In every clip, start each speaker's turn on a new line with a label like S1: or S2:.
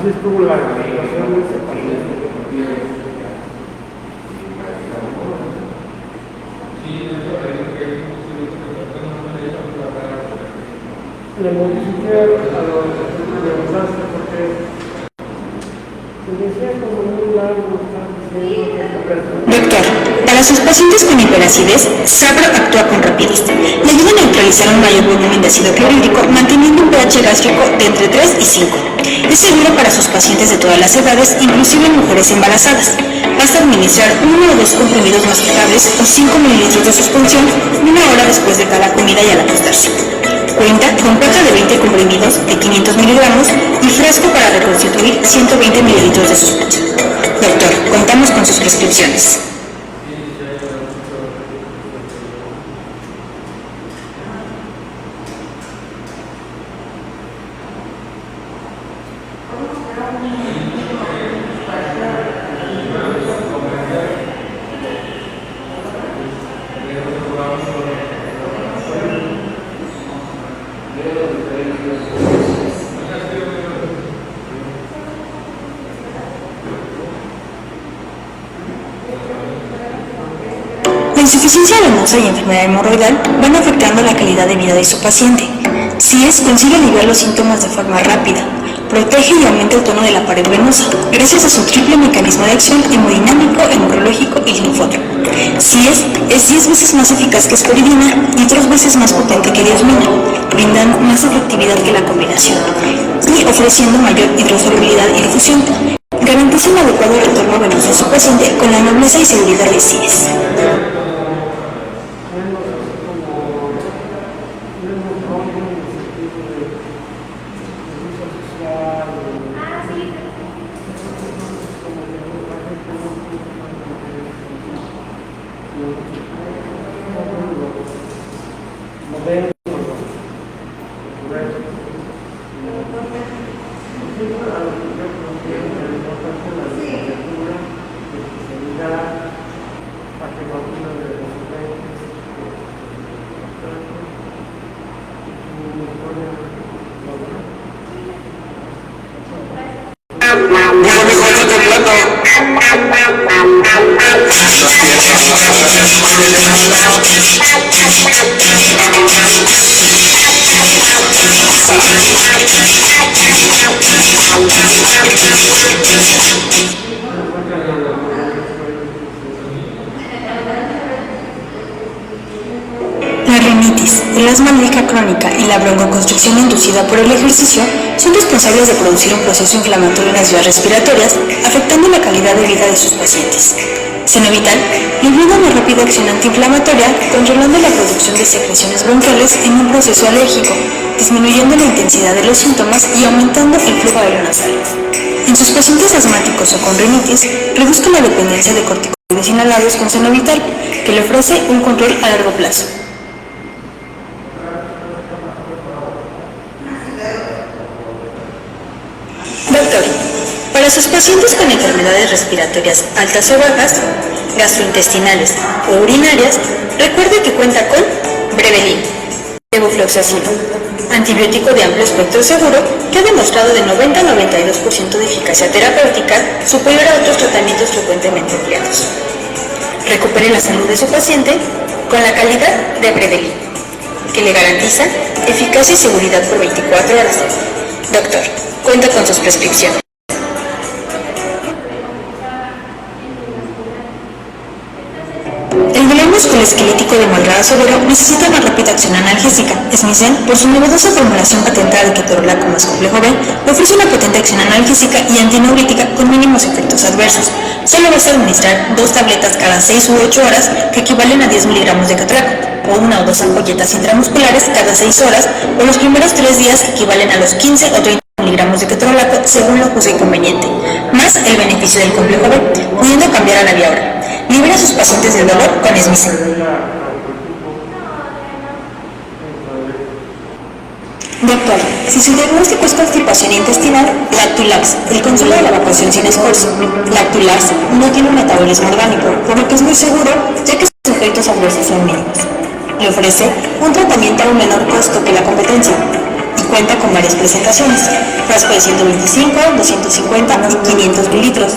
S1: Así estuvo la situación de ese país. Le modifiqué a los desastres porque se decía como muy largo.
S2: Doctor, para sus pacientes con hiperacidez, Sabro actúa con rapidez. Le ayuda a neutralizar un mayor volumen de ácido clorhídrico, manteniendo un pH gástrico de entre 3 y 5. Es seguro para sus pacientes de todas las edades, inclusive en mujeres embarazadas. Basta administrar 1 o 2 comprimidos masticables o 5 mililitros de suspensión 1 hora después de cada comida y al acostarse. Cuenta con caja de 20 comprimidos de 500 miligramos y frasco para reconstituir 120 mililitros de suspensión. Doctor, contamos con sus prescripciones. La insuficiencia venosa y enfermedad hemorroidal van afectando la calidad de vida de su paciente. CIES consigue aliviar los síntomas de forma rápida, protege y aumenta el tono de la pared venosa, gracias a su triple mecanismo de acción hemodinámico, hemorrológico y linfótropo. CIES es 10 veces más eficaz que aspiridina y 3 veces más potente que diosmina, brindando más efectividad que la combinación y ofreciendo mayor hidrosolubilidad y difusión. Garantiza un adecuado retorno venoso a su paciente con la nobleza y seguridad de CIES. La rinitis, el asma alérgica crónica y la broncoconstricción inducida por el ejercicio son responsables de producir un proceso inflamatorio en las vías respiratorias, afectando la calidad de vida de sus pacientes. Xenovital le brinda una rápida acción antiinflamatoria, controlando la producción de secreciones bronquiales en un proceso alérgico, disminuyendo la intensidad de los síntomas y aumentando el flujo aéreo nasal. En sus pacientes asmáticos o con rinitis, reduzca la dependencia de corticoides inhalados con Xenovital, que le ofrece un control a largo plazo. Doctor, para sus pacientes con enfermedades respiratorias altas o bajas, gastrointestinales o urinarias, recuerde que cuenta con Brevelin, levofloxacino, antibiótico de amplio espectro seguro que ha demostrado de 90 a 92% de eficacia terapéutica superior a otros tratamientos frecuentemente empleados. Recupere la salud de su paciente con la calidad de Brevelin, que le garantiza eficacia y seguridad por 24 horas. Doctor, cuenta con sus prescripciones. El dolor musculoesquelético de Malgrado Severo necesita una rápida acción analgésica. Smithsen, por su novedosa formulación patentada de ketorolaco más complejo B, le ofrece una potente acción analgésica y antineurítica con mínimos efectos adversos. Solo vas a administrar 2 tabletas cada 6 u 8 horas, que equivalen a 10 miligramos de ketorolaco, o 1 o 2 ampolletas intramusculares cada 6 horas, o los primeros 3 días, que equivalen a los 15 o 30 miligramos de ketorolaco según lo juzgue conveniente, más el beneficio del complejo B, pudiendo cambiar a la vía oral. Libera a sus pacientes del dolor con Smithsen. Doctor, si su diagnóstico es constipación intestinal, Lactulax, el consuelo de la evacuación sin esfuerzo. Lactulax no tiene un metabolismo orgánico, por lo que es muy seguro, ya que sus efectos adversos son mínimos. Le ofrece un tratamiento a un menor costo que la competencia. Y cuenta con varias presentaciones, frasco de 125, 250 y 500 mililitros,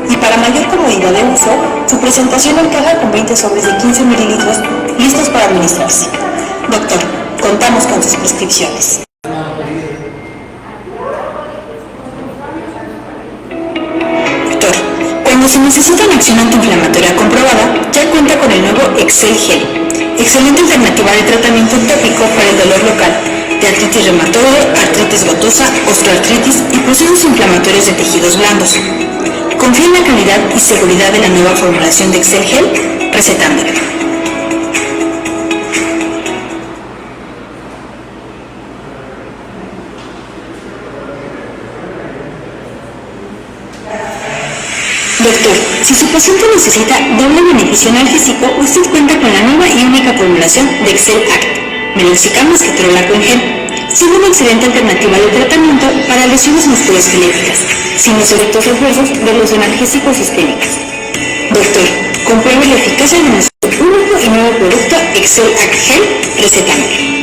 S2: y para mayor comodidad de uso, su presentación encaja con 20 sobres de 15 mililitros listos para administrarse. Doctor, contamos con sus prescripciones. Doctor, cuando se necesita una acción antiinflamatoria comprobada, ya cuenta con el nuevo Excel Gel, excelente alternativa de tratamiento tópico para el dolor local, de artritis reumatoide, artritis gotosa, osteoartritis y procesos inflamatorios de tejidos blandos. Confía en la calidad y seguridad de la nueva formulación de Excel Gel, recetándola. Doctor, si su paciente necesita doble beneficio analgésico, usted cuenta con la nueva y única formulación de Excel Act, meloxicam más ketorolaco en gel, siendo una excelente alternativa de tratamiento para lesiones musculoesqueléticas, sin los efectos adversos de los analgésicos sistémicos. Doctor, compruebe la eficacia de nuestro único y nuevo producto Excel Act Gel, recetándolo.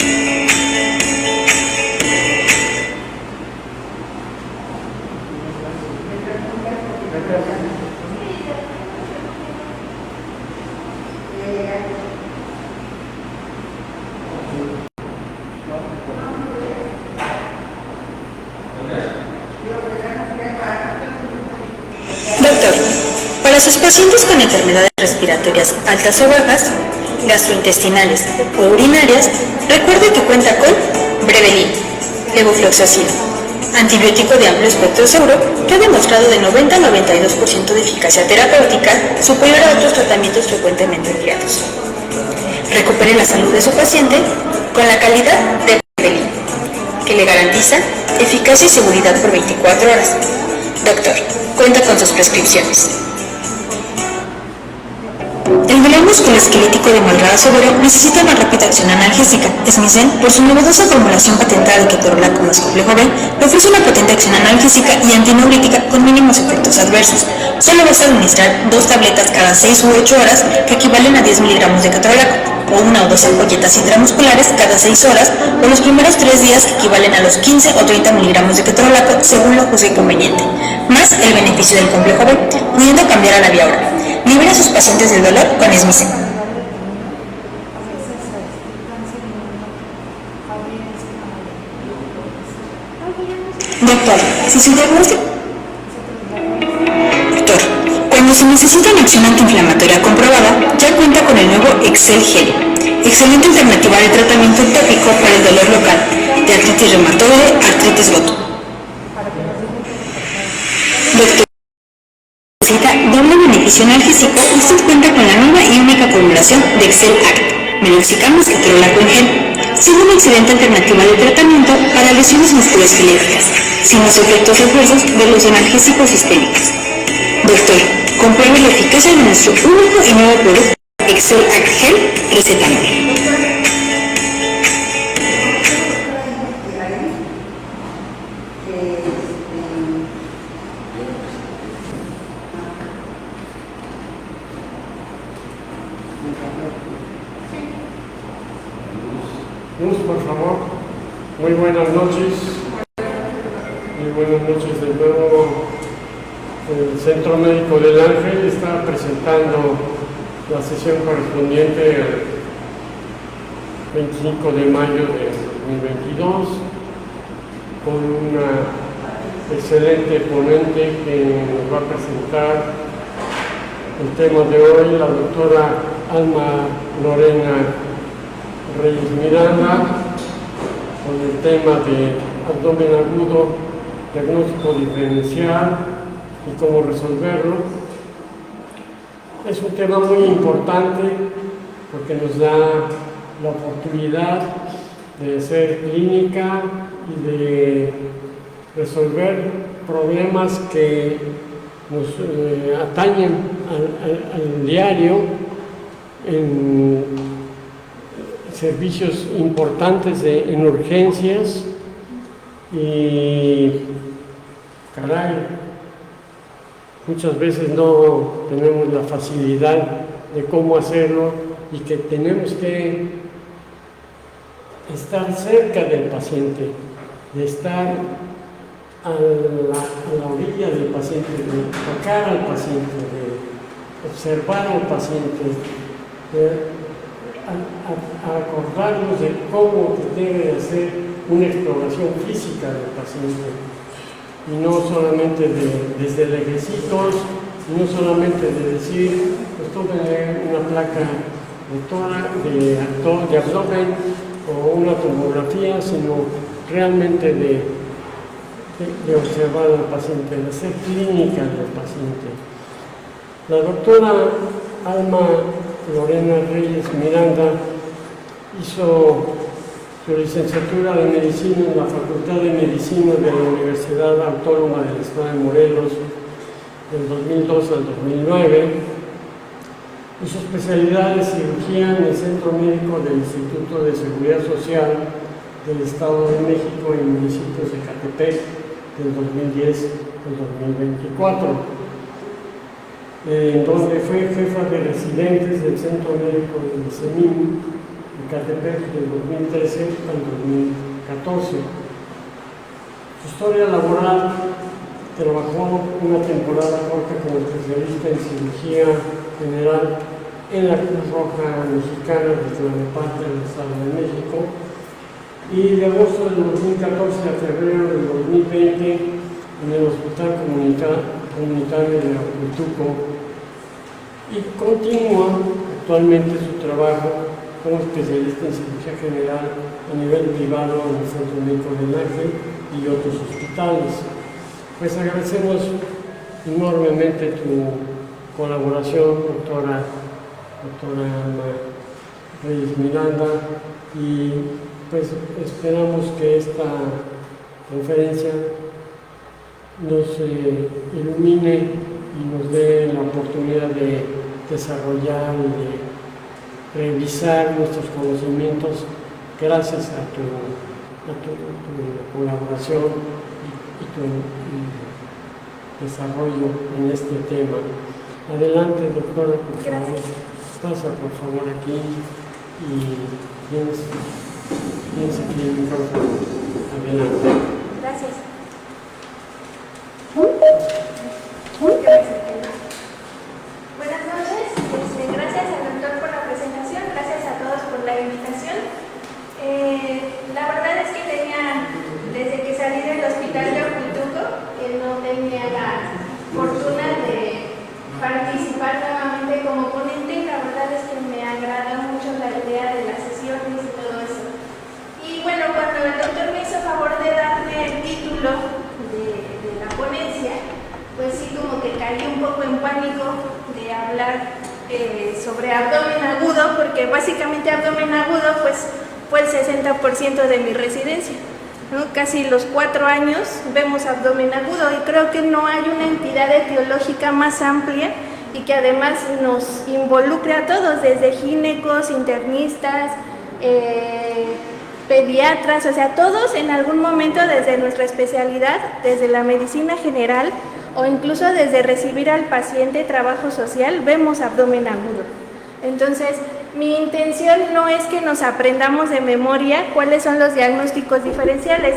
S2: Doctor, para sus pacientes con enfermedades respiratorias altas o bajas, gastrointestinales o urinarias, recuerde que cuenta con Brevelin, levofloxacino, antibiótico de amplio espectro seguro que ha demostrado de 90 a 92% de eficacia terapéutica superior a otros tratamientos frecuentemente empleados. Recupere la salud de su paciente con la calidad de Brevelin, que le garantiza eficacia y seguridad por 24 horas. Doctor, cuenta con sus prescripciones. El dolor musculoesquelético de Malgrado Severo necesita una rápida acción analgésica. Smicen, por su novedosa formulación patentada de ketorolaco más complejo B, le ofrece una potente acción analgésica y antineurítica con mínimos efectos adversos. Solo vas a administrar 2 tabletas cada 6 u 8 horas, que equivalen a 10 miligramos de ketorolaco, o 1 o 2 ampolletas intramusculares cada 6 horas, o los primeros 3 días, que equivalen a los 15 o 30 miligramos de ketorolaco, según lo juzgue conveniente, más el beneficio del complejo B, pudiendo cambiar a la vía oral. Libera a sus pacientes del dolor con Smicen. Doctor, si su diagnóstico... Doctor, cuando se necesita una acción antiinflamatoria comprobada, ya cuenta con el nuevo Excel Gel, excelente alternativa de tratamiento tópico para el dolor local, de artritis reumatoide, artritis gotosa. Doctor, necesita doble beneficio analgésico, usted cuenta con la nueva y única formulación de Excel Act, meloxicam más ketorolaco en gel, siendo una excelente alternativa de tratamiento para lesiones musculoesqueléticas, sin los efectos adversos de los analgésicos sistémicos. Doctor, compruebe la eficacia de nuestro único y nuevo producto Excel Act Gel, recetándolo.
S1: Luz, por favor. Muy buenas noches. Muy buenas noches de nuevo. El Centro Médico del Ángel está presentando la sesión correspondiente al 25 de mayo de 2022 con una excelente ponente que nos va a presentar el tema de hoy, la doctora Alma Lorena Reyes Miranda, con el tema de abdomen agudo, diagnóstico diferencial y cómo resolverlo. Es un tema muy importante porque nos da la oportunidad de hacer clínica y de resolver problemas que nos atañen al diario en servicios importantes en urgencias y caray, muchas veces no tenemos la facilidad de cómo hacerlo y que tenemos que estar cerca del paciente de estar a la orilla del paciente, de tocar al paciente, de observar al paciente, de acordarnos de cómo debe de hacer una exploración física del paciente, y no solamente desde lejecitos, y no solamente de decir, pues tómale una placa de abdomen o una tomografía, sino realmente de observar al paciente, de hacer clínica del paciente. La doctora Alma Lorena Reyes Miranda hizo su licenciatura de Medicina en la Facultad de Medicina de la Universidad Autónoma del Estado de Morelos del 2002 al 2009 y su especialidad de cirugía en el Centro Médico del Instituto de Seguridad Social del Estado de México en municipios de Ecatepec del 2010 al 2024. En donde fue jefa de residentes del Centro Médico del CEMIM de Ecatepec del 2013 al 2014. Su historia laboral: trabajó una temporada corta como especialista en cirugía general en la Cruz Roja Mexicana de Tlalnepantla del Estado de México, y de agosto del 2014 a febrero del 2020 en el Hospital Comunitario de Huituco, y continúa actualmente su trabajo como especialista en cirugía general a nivel privado en el Centro Médico del Ángel y otros hospitales. Pues agradecemos enormemente tu colaboración, doctora Alma Reyes Miranda, y pues esperamos que esta conferencia nos ilumine y nos dé la oportunidad de desarrollar y de revisar nuestros conocimientos gracias a tu colaboración y tu desarrollo en este tema. Adelante, doctora, por favor. Pasa por favor aquí y piensa aquí el micrófono. Adelante.
S3: Gracias. Buenas noches, gracias al doctor por la presentación, gracias a todos por la invitación. La verdad es que desde que salí del hospital de Huituco, no tenía la fortuna de participar nuevamente como ponente. La verdad es que me agrada mucho la idea de las sesiones y todo eso. Y bueno, cuando el doctor me hizo favor de darme el título de la ponencia, pues sí, como que caí un poco en pánico de hablar sobre abdomen agudo, porque básicamente abdomen agudo pues fue el 60% de mi residencia, ¿no? Casi los 4 años vemos abdomen agudo, y creo que no hay una entidad etiológica más amplia y que además nos involucre a todos, desde ginecos, internistas, pediatras, o sea, todos en algún momento desde nuestra especialidad, desde la medicina general o incluso desde recibir al paciente trabajo social, vemos abdomen agudo. Entonces, mi intención no es que nos aprendamos de memoria cuáles son los diagnósticos diferenciales,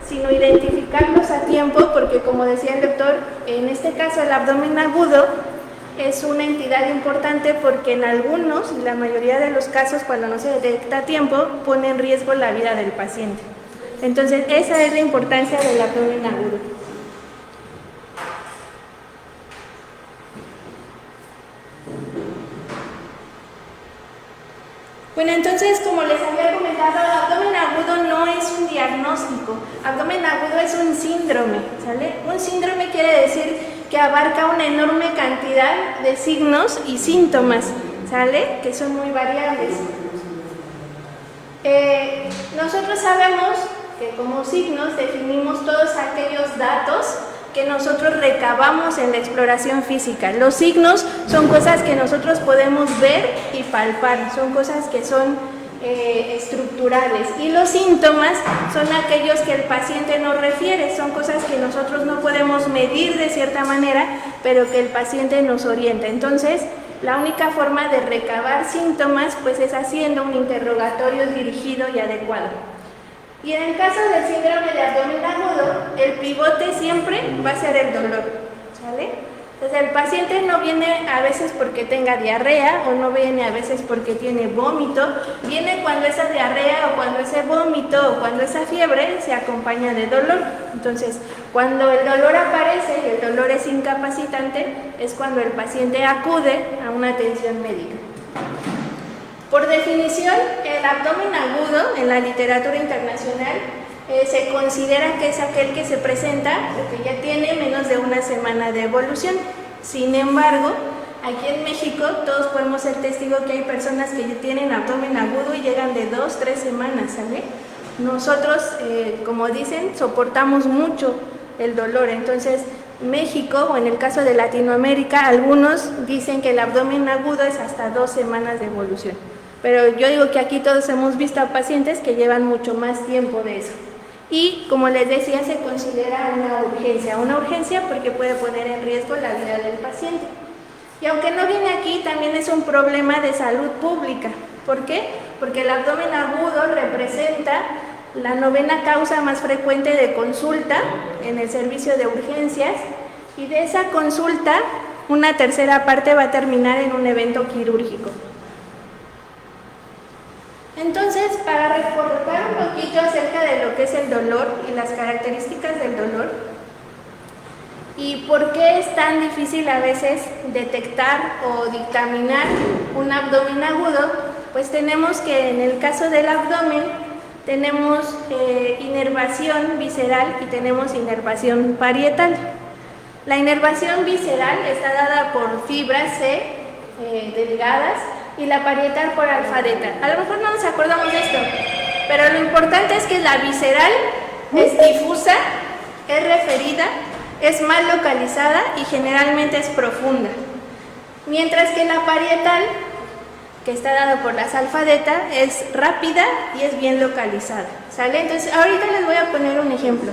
S3: sino identificarlos a tiempo, porque como decía el doctor, en este caso el abdomen agudo es una entidad importante porque en algunos, la mayoría de los casos, cuando no se detecta a tiempo, pone en riesgo la vida del paciente. Entonces, esa es la importancia del abdomen agudo. Bueno, entonces, como les había comentado, abdomen agudo no es un diagnóstico. Abdomen agudo es un síndrome, ¿sale? Un síndrome quiere decir que abarca una enorme cantidad de signos y síntomas, ¿sale? Que son muy variables. Nosotros sabemos que como signos definimos todos aquellos datos que nosotros recabamos en la exploración física. Los signos son cosas que nosotros podemos ver y palpar, son cosas que son estructurales, y los síntomas son aquellos que el paciente nos refiere, son cosas que nosotros no podemos medir de cierta manera, pero que el paciente nos orienta. Entonces, la única forma de recabar síntomas pues es haciendo un interrogatorio dirigido y adecuado. Y en el caso del síndrome de abdomen agudo, el pivote siempre va a ser el dolor, ¿sale? Entonces el paciente no viene a veces porque tenga diarrea o no viene a veces porque tiene vómito, viene cuando esa diarrea o cuando ese vómito o cuando esa fiebre se acompaña de dolor. Entonces, cuando el dolor aparece y el dolor es incapacitante, es cuando el paciente acude a una atención médica. Por definición, el abdomen agudo en la literatura internacional se considera que es aquel que se presenta porque ya tiene menos de una semana de evolución. Sin embargo, aquí en México todos podemos ser testigos que hay personas que ya tienen abdomen agudo y llegan de 2-3 semanas, ¿sale? Nosotros, como dicen, soportamos mucho el dolor. Entonces, México, o en el caso de Latinoamérica, algunos dicen que el abdomen agudo es hasta 2 semanas de evolución. Pero yo digo que aquí todos hemos visto a pacientes que llevan mucho más tiempo de eso. Y como les decía, se considera una urgencia porque puede poner en riesgo la vida del paciente. Y aunque no viene aquí, también es un problema de salud pública. ¿Por qué? Porque el abdomen agudo representa la 9ª causa más frecuente de consulta en el servicio de urgencias, y de esa consulta, una tercera parte va a terminar en un evento quirúrgico. Entonces, para recordar un poquito acerca de lo que es el dolor y las características del dolor, y por qué es tan difícil a veces detectar o dictaminar un abdomen agudo, pues tenemos que en el caso del abdomen tenemos inervación visceral y tenemos inervación parietal. La inervación visceral está dada por fibras C delgadas y la parietal por alfa-delta. A lo mejor no nos acordamos de esto, pero lo importante es que la visceral es difusa, es referida, es mal localizada y generalmente es profunda. Mientras que la parietal, que está dada por las alfa-delta, es rápida y es bien localizada, ¿sale? Entonces, ahorita les voy a poner un ejemplo.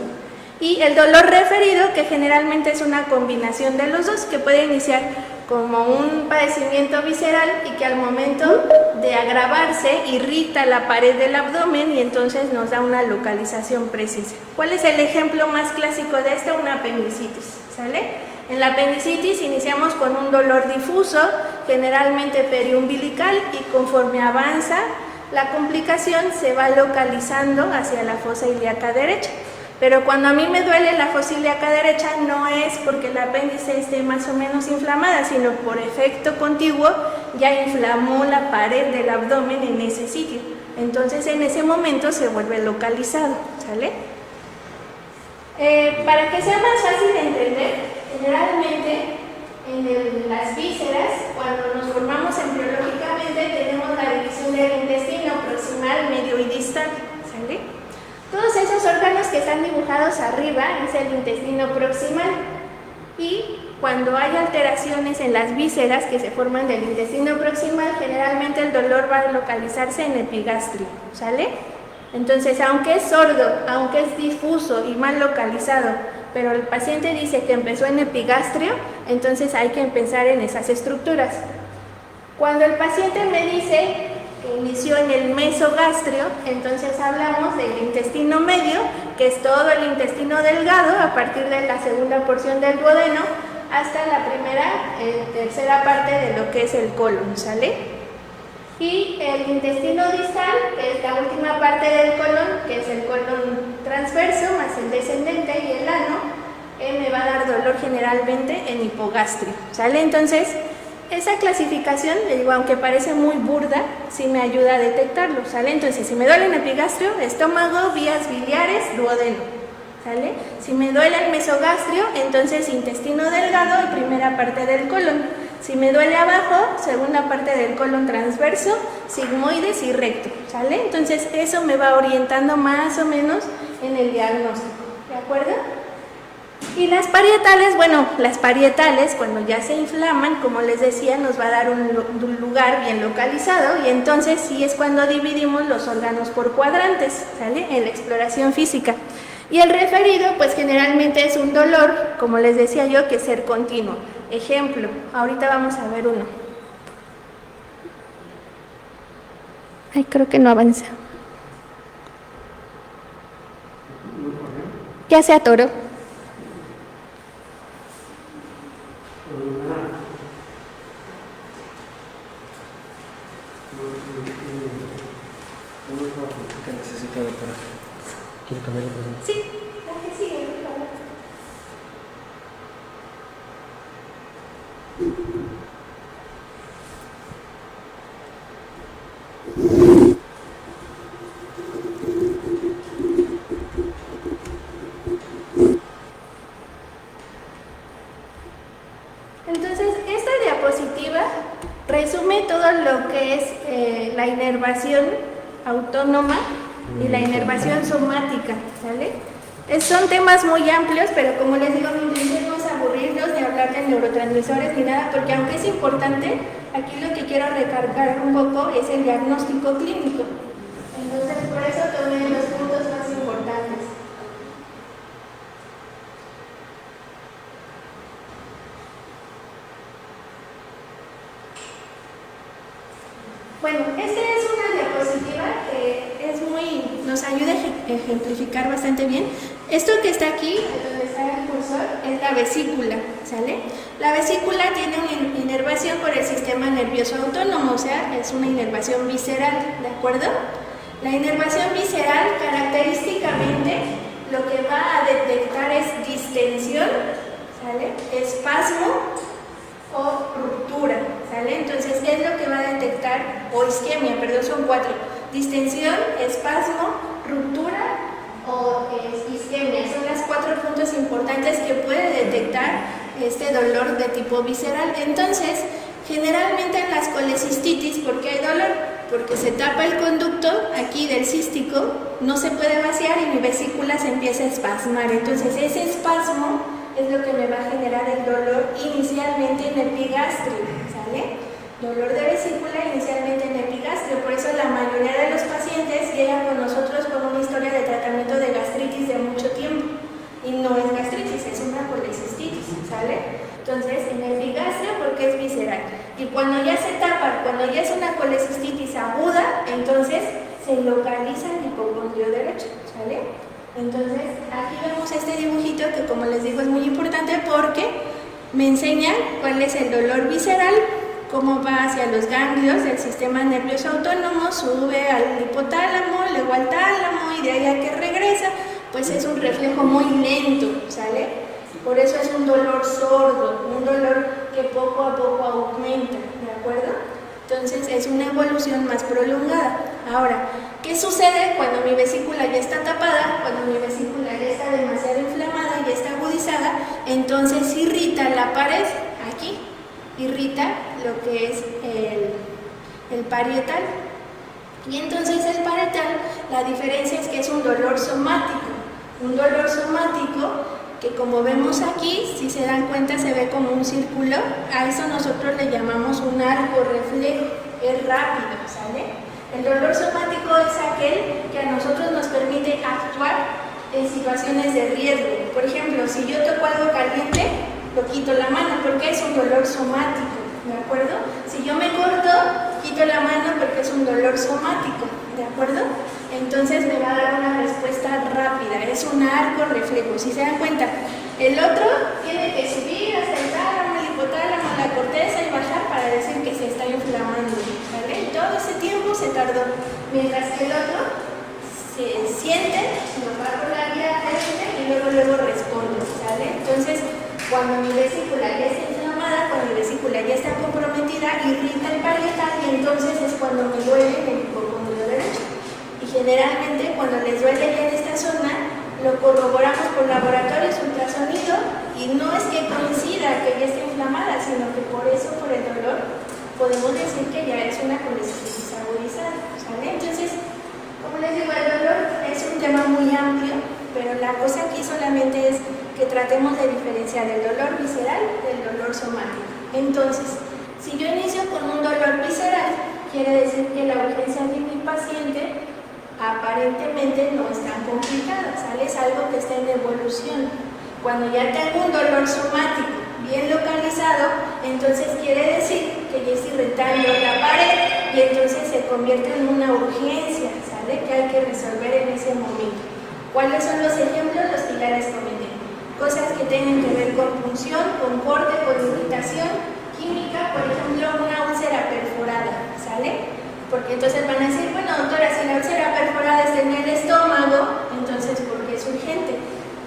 S3: Y el dolor referido, que generalmente es una combinación de los dos, que puede iniciar como un padecimiento visceral y que al momento de agravarse irrita la pared del abdomen y entonces nos da una localización precisa. ¿Cuál es el ejemplo más clásico de esto? Una apendicitis, ¿sale? En la apendicitis iniciamos con un dolor difuso, generalmente periumbilical, y conforme avanza la complicación se va localizando hacia la fosa ilíaca derecha. Pero cuando a mí me duele la fosa ilíaca derecha no es porque el apéndice esté más o menos inflamada, sino por efecto contiguo ya inflamó la pared del abdomen en ese sitio. Entonces en ese momento se vuelve localizado, ¿sale? Para que sea más fácil de entender, generalmente en las vísceras, cuando nos formamos embriológicamente, tenemos la división del intestino proximal, medio y distal, ¿sale? Todos esos órganos que están dibujados arriba es el intestino proximal, y cuando hay alteraciones en las vísceras que se forman del intestino proximal, generalmente el dolor va a localizarse en epigastrio, ¿sale? Entonces, aunque es sordo, aunque es difuso y mal localizado, pero el paciente dice que empezó en epigastrio, entonces hay que pensar en esas estructuras. Cuando el paciente me dice que inició en el mesogastrio, entonces hablamos del intestino medio, que es todo el intestino delgado, a partir de la segunda porción del duodeno hasta la tercera parte de lo que es el colon, ¿sale? Y el intestino distal, que es la última parte del colon, que es el colon transverso más el descendente y el ano, me va a dar dolor generalmente en hipogastrio, ¿sale? Entonces, esa clasificación, le digo, aunque parece muy burda, sí me ayuda a detectarlo, ¿sale? Entonces, si me duele en epigastrio, estómago, vías biliares, duodeno, ¿sale? Si me duele el mesogastrio, entonces intestino delgado y primera parte del colon. Si me duele abajo, segunda parte del colon transverso, sigmoides y recto, ¿sale? Entonces, eso me va orientando más o menos en el diagnóstico, ¿de acuerdo? Y las parietales, bueno, las parietales cuando ya se inflaman, como les decía, nos va a dar un lugar bien localizado, y entonces sí es cuando dividimos los órganos por cuadrantes, ¿sale? En la exploración física. Y el referido, pues generalmente es un dolor, como les decía yo, que es ser continuo. Ejemplo, ahorita vamos a ver uno. Ay, creo que no avanza. Ya se atoró.
S4: ¿Qué necesito de por acá? ¿Quiere cambiar el presente?
S3: Sí, la que sigue, por favor. Entonces, esta diapositiva resume todo lo que es la inervación autónoma y la inervación somática, ¿sale? Son temas muy amplios, pero como les digo, mi intención no es aburrirlos ni hablar de neurotransmisores ni nada, porque aunque es importante, aquí lo que quiero recargar un poco es el diagnóstico clínico. Entonces, por eso tomé los puntos más importantes. Bueno, esta es una diapositiva que nos ayuda a ejemplificar bastante bien. Esto que está aquí, donde está el cursor, es la vesícula, ¿sale? La vesícula tiene una inervación por el sistema nervioso autónomo, o sea, es una inervación visceral, ¿de acuerdo? La inervación visceral, característicamente, lo que va a detectar es distensión, ¿sale? Espasmo o ruptura, ¿sale? Entonces, ¿qué es lo que va a detectar? O isquemia, perdón, son 4. Distensión, espasmo, ruptura o isquemia. Son las 4 puntos importantes que puede detectar este dolor de tipo visceral. Entonces, generalmente en las colecistitis, ¿por qué hay dolor? Porque se tapa el conducto aquí del cístico, no se puede vaciar y mi vesícula se empieza a espasmar. Entonces, ese espasmo es lo que me va a generar el dolor inicialmente en epigastrio, ¿sale? Dolor de vesícula inicialmente en epigastrio, por eso la mayoría de los pacientes llegan con nosotros con una historia de tratamiento de gastritis de mucho tiempo, y no es gastritis, es una colecistitis, ¿sale? Entonces, en epigastrio porque es visceral, y cuando ya se tapa, cuando ya es una colecistitis aguda, entonces se localiza el hipocondrio derecho, ¿sale? Entonces, aquí vemos este dibujito que, como les digo, es muy importante porque me enseña cuál es el dolor visceral, cómo va hacia los ganglios del sistema nervioso autónomo, sube al hipotálamo, luego al tálamo y de ahí a que regresa, pues es un reflejo muy lento, ¿sale? Por eso es un dolor sordo, un dolor que poco a poco aumenta, ¿de acuerdo? Entonces es una evolución más prolongada. Ahora, ¿qué sucede cuando mi vesícula ya está tapada? Cuando mi vesícula ya está demasiado inflamada, ya está agudizada, entonces irrita la pared, aquí, irrita lo que es el parietal. Y entonces el parietal, la diferencia es que es un dolor somático. Un dolor somático que, como vemos aquí, si se dan cuenta, se ve como un círculo. A eso nosotros le llamamos un arco reflejo, es rápido, ¿sale? El dolor somático es aquel que a nosotros nos permite actuar en situaciones de riesgo. Por ejemplo, si yo toco algo caliente, lo quito la mano porque es un dolor somático, ¿de acuerdo? Si yo me corto, quito la mano porque es un dolor somático, ¿de acuerdo? Entonces me va a dar una respuesta rápida, es un arco reflejo. Si se dan cuenta, el otro tiene que subir hasta el tálamo, el hipotálamo, la corteza y bajar para decir que se está inflamando, ¿vale? Todo ese tiempo se tardó, mientras que el otro se siente, nos va por la vía y luego responde, ¿sale? Entonces, cuando mi vesícula ya está inflamada, cuando mi vesícula ya está comprometida, irrita el parietal y entonces es cuando me duele el hipocondrio derecho. Y generalmente cuando les duele ya en esta zona, lo corroboramos por laboratorios, ultrasonido, y no es que coincida que ya esté inflamada, sino que por eso, por el dolor, podemos decir que ya es una colecistitis agudizada, ¿sale? Entonces, como les digo, el dolor es un tema muy amplio, pero la cosa aquí solamente es que tratemos de diferenciar el dolor visceral del dolor somático. Entonces, si yo inicio con un dolor visceral, quiere decir que la urgencia de mi paciente aparentemente no es tan complicada, ¿sale? Es algo que está en evolución. Cuando ya tengo un dolor somático bien localizado, entonces quiere decir que ya estoy irritando la pared y entonces se convierte en una urgencia, ¿sale? Que hay que resolver en ese momento. ¿Cuáles son los ejemplos? Los pilares cometen. Cosas que tienen que ver con punción, con corte, con irritación química, por ejemplo, una úlcera perforada, ¿sale? Porque entonces van a decir, bueno, doctora, si la úlcera perforada es en el estómago, entonces, ¿por qué es urgente?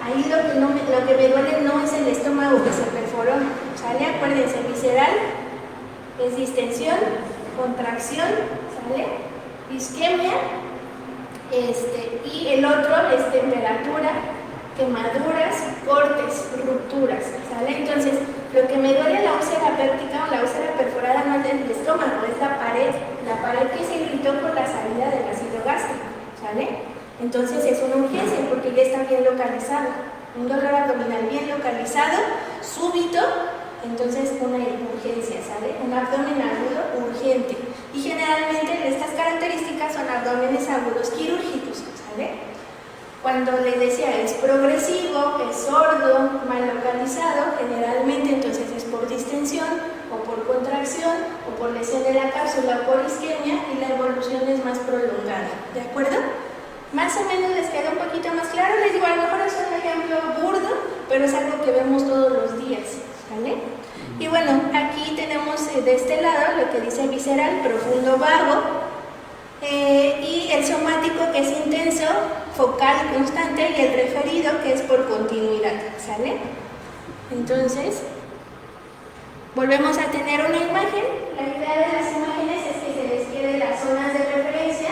S3: Ahí lo que me duele no es el estómago que se perforó, ¿sale? Acuérdense, visceral es distensión, contracción, ¿sale? Isquemia, y el otro es temperatura, quemaduras, cortes, rupturas, ¿sale? Entonces, lo que me duele la úlcera péptica o la úlcera perforada no es el estómago, es la pared que se irritó por la salida del ácido gástrico, ¿sale? Entonces es una urgencia porque ya está bien localizado, un dolor abdominal bien localizado, súbito, entonces una urgencia, ¿sale? Un abdomen agudo urgente. Y generalmente estas características son abdómenes agudos quirúrgicos, ¿sale? Cuando les decía es progresivo, es sordo, mal localizado, generalmente entonces es por distensión o por contracción o por lesión de la cápsula o por isquemia y la evolución es más prolongada, ¿de acuerdo? Más o menos les queda un poquito más claro, les digo, a lo mejor es un ejemplo burdo, pero es algo que vemos todos los días, ¿vale? Y bueno, aquí tenemos de este lado lo que dice visceral, profundo, vago, y el somático que es intenso, focal, constante, y el referido que es por continuidad, ¿sale? Entonces, volvemos a tener una imagen. La idea de las imágenes es que se les quede las zonas de referencia.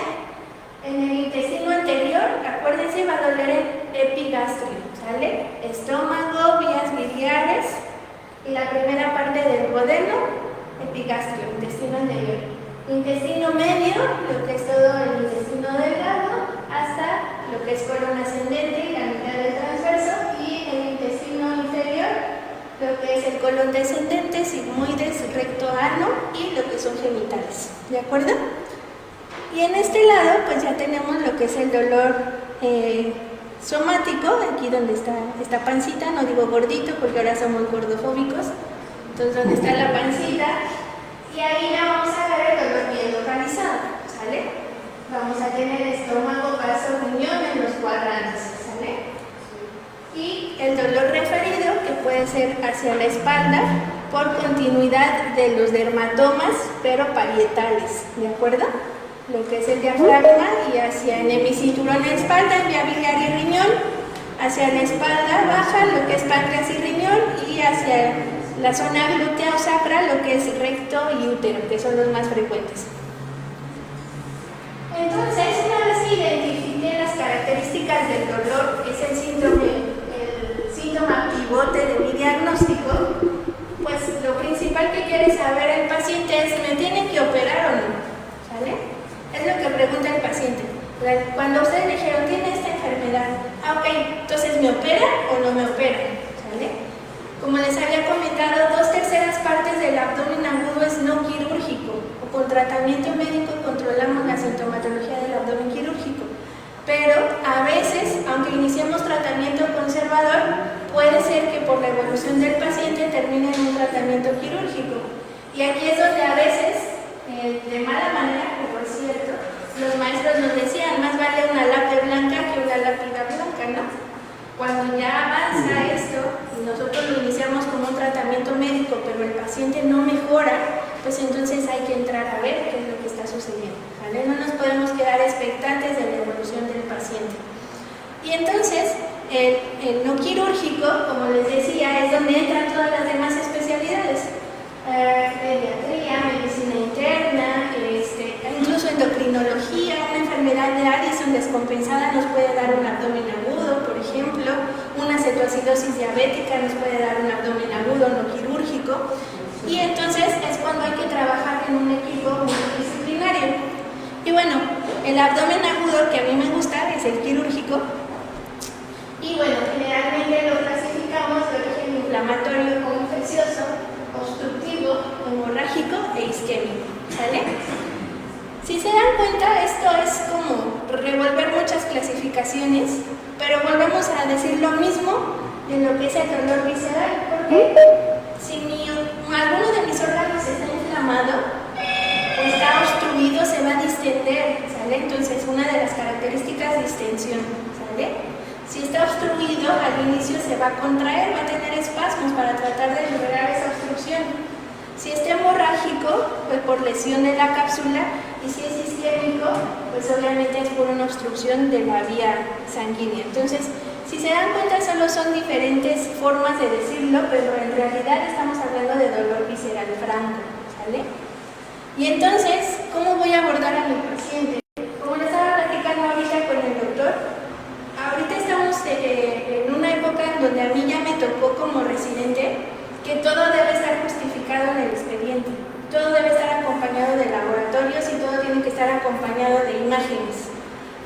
S3: En el intestino anterior, acuérdense, va a doler el epigastrio, ¿sale? Estómago, vías biliares, y la primera parte del duodeno, epigastrio, intestino anterior. Intestino medio, lo que es todo el intestino delgado, hasta lo que es colon ascendente y la mitad del transverso, y el intestino inferior, lo que es el colon descendente, sigmoides, recto, ano, y lo que son genitales, ¿de acuerdo? Y en este lado, pues ya tenemos lo que es el dolor somático, aquí donde está esta pancita, no digo gordito porque ahora somos gordofóbicos, entonces donde está la pancita, y ahí ya vamos a ver el dolor bien localizado, ¿sale? Vamos a tener estómago, vaso, riñón en los cuadrantes, ¿sale? Y el dolor referido, que puede ser hacia la espalda, por continuidad de los dermatomas, pero parietales, ¿de acuerdo? Lo que es el diafragma y hacia el hemicinturón en espalda, vía biliar y riñón, hacia la espalda baja, lo que es páncreas y riñón, y hacia la zona glútea o sacra, lo que es recto y útero, que son los más frecuentes. Entonces, una vez que identifiqué las características del dolor, que es el síntoma pivote de mi diagnóstico, pues lo principal que quiere saber el paciente es, ¿me tiene que operar o no? ¿Sale? Es lo que pregunta el paciente. Cuando ustedes dijeron, tiene esta enfermedad, ok, entonces ¿me opera o no me opera? ¿Sale? Como les había comentado, 2/3 partes del abdomen agudo es no quirúrgico, o con tratamiento médico controlamos la sintomatología del abdomen quirúrgico. Pero a veces, aunque iniciemos tratamiento conservador, puede ser que por la evolución del paciente termine en un tratamiento quirúrgico. Y aquí es donde a veces, de mala manera, que por cierto, los maestros nos decían, más vale una lápida blanca que una lápida blanca, ¿no? Cuando ya avanza esto y nosotros lo iniciamos como un tratamiento médico, pero el paciente no mejora, pues entonces hay que entrar a ver qué es lo que está sucediendo, ¿vale? No nos podemos quedar expectantes de la evolución del paciente. Y entonces, el no quirúrgico, como les decía, es donde entran todas las demás especialidades. Pediatría, medicina interna, incluso endocrinología. Una enfermedad de Addison descompensada nos puede dar un abdomen agudo, por ejemplo. Una cetoacidosis diabética nos puede dar un abdomen agudo no quirúrgico. Y entonces es cuando hay que trabajar en un equipo multidisciplinario. Y bueno, el abdomen agudo que a mí me gusta es el quirúrgico. Y bueno, generalmente lo clasificamos de origen inflamatorio o infeccioso, obstructivo, hemorrágico e isquémico, ¿sale? Si se dan cuenta, esto es como revolver muchas clasificaciones, pero volvemos a decir lo mismo de lo que es el dolor visceral, porque si alguno de mis órganos está inflamado o está obstruido, se va a distender, ¿sale? Entonces, una de las características es distensión, ¿sale? Si está obstruido, al inicio se va a contraer, va a tener espasmos para tratar de liberar esa obstrucción. Si está hemorrágico, pues por lesión de la cápsula, y si es isquémico, pues obviamente es por una obstrucción de la vía sanguínea. Entonces, si se dan cuenta, solo son diferentes formas de decirlo, pero en realidad estamos hablando de dolor visceral franco, ¿sale? Y entonces, ¿cómo voy a abordar a mi paciente? Como les estaba platicando ahorita con el doctor, ahorita estamos en una época en donde a mí ya me tocó como residente que todo debe estar justificado en el expediente, todo debe estar acompañado de laboratorios y todo tiene que estar acompañado de imágenes.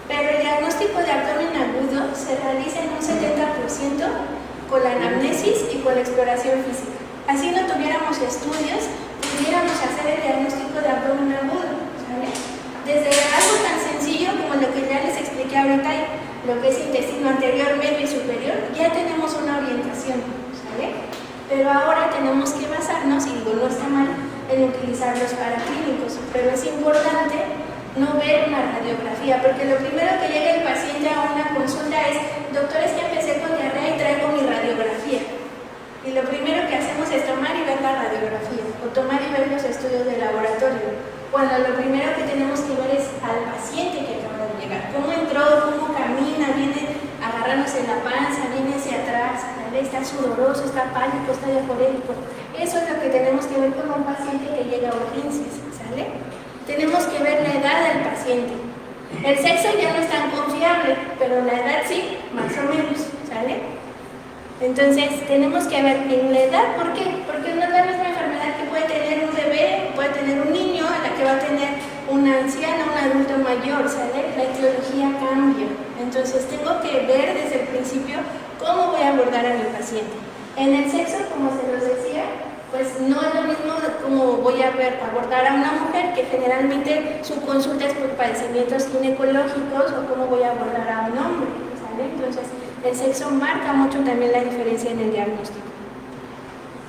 S3: Pero el diagnóstico de abdomen agudo se realiza en un 70% con la anamnesis y con la exploración física. Así no tuviéramos estudios, pudiéramos hacer el diagnóstico de abdomen agudo, ¿sale? Desde algo tan sencillo como lo que ya les expliqué ahorita, lo que es intestino anterior, medio y superior, ya tenemos una orientación, ¿sale? Pero ahora tenemos que basarnos, y digo, no está mal, en utilizar los paraclínicos, pero es importante no ver una radiografía, porque lo primero que llega el paciente a una consulta es: doctor, es que empecé con diarrea y traigo mi radiografía. Y lo primero que hacemos es tomar y ver la radiografía, o tomar y ver los estudios de laboratorio, cuando lo primero que tenemos que ver es al paciente que acaba de llegar, cómo entró, cómo camina, viene agarrándose la panza, viene hacia atrás, ¿vale? Está sudoroso, está pálico, está diaforético. Eso es lo que tenemos que ver con un paciente que llega a urgencias, ¿sale? Tenemos que ver la edad del paciente. El sexo ya no es tan confiable, pero la edad sí, más o menos, ¿sale? Entonces, tenemos que ver en la edad. ¿Por qué? Porque no es la misma enfermedad que puede tener un bebé, puede tener un niño, a la que va a tener una anciana, un adulto mayor, ¿sale? La etiología cambia. Entonces, tengo que ver desde el principio cómo voy a abordar a mi paciente. En el sexo, como se los decía, pues no es lo mismo como voy a abordar a una mujer, que generalmente su consulta es por padecimientos ginecológicos, o cómo voy a abordar a un hombre, ¿sale? Entonces, el sexo marca mucho también la diferencia en el diagnóstico.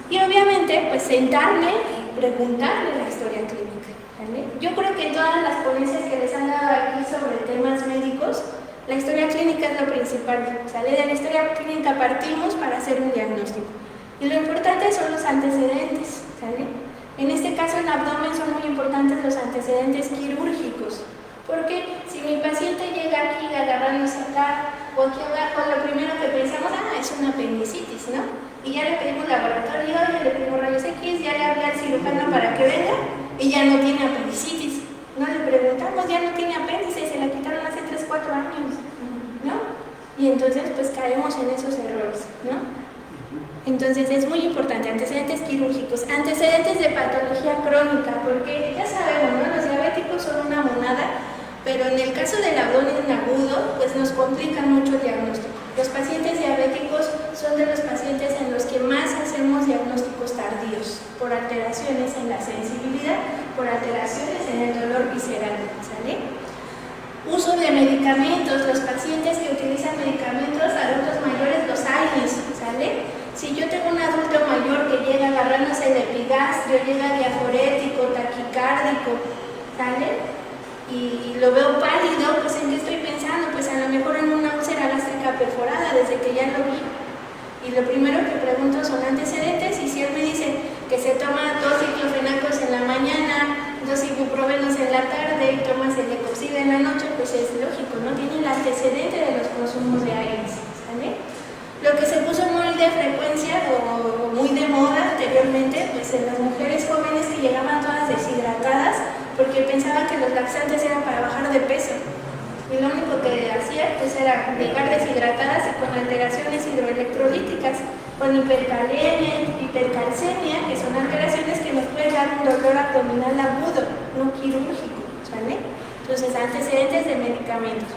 S3: Y obviamente, pues sentarme y preguntarle la historia clínica, ¿vale? Yo creo que en todas las ponencias que les han dado aquí sobre temas médicos, la historia clínica es lo principal, ¿sale? De la historia clínica partimos para hacer un diagnóstico. Y lo importante son los antecedentes, ¿sale? En este caso, en el abdomen son muy importantes los antecedentes quirúrgicos, porque si mi paciente llega aquí agarrándose acá o aquí abajo, lo primero que pensamos, es una apendicitis, ¿no? Y ya le pedimos laboratorio, ya le pedimos rayos X, ya le hablé al cirujano para que venga y ya no tiene apendicitis. No le preguntamos, ya no tiene apéndice, se la quitaron hace 3 o 4 años, ¿no? Y entonces pues caemos en esos errores, ¿no? Entonces es muy importante, antecedentes quirúrgicos, antecedentes de patología crónica, porque ya sabemos, ¿no? Los diabéticos son una monada, pero en el caso del abdomen agudo, pues nos complica mucho el diagnóstico. Los pacientes diabéticos son de los pacientes en los que más hacemos diagnósticos tardíos, por alteraciones en la sensibilidad, por alteraciones en el dolor visceral, ¿sale? Uso de medicamentos, los pacientes que utilizan medicamentos, adultos mayores, los AINES, ¿sale? Si yo tengo un adulto mayor que llega agarrándose el epigastrio, llega diaforético, taquicárdico, ¿sale? Y lo veo pálido, pues ¿en qué estoy pensando? Pues a lo mejor en una úlcera gástrica perforada, desde que ya lo vi. Y lo primero que pregunto son antecedentes, y si él me dice que se toma 2 diclofenacos en la mañana, 2 ibuprovenos en la tarde y toma celecoxib en la noche, pues es lógico, ¿no? Tiene el antecedente de los consumos de AINES, ¿sale? Lo que se puso muy de frecuencia o muy de moda anteriormente, pues en las mujeres jóvenes que llegaban todas deshidratadas, porque pensaban que los laxantes eran para bajar de peso. Y lo único que hacía pues era llegar deshidratadas y con alteraciones hidroelectrolíticas, con hipercalemia, hipercalcemia, que son alteraciones que nos pueden dar un dolor abdominal agudo, no quirúrgico, ¿vale? Entonces, antecedentes de medicamentos.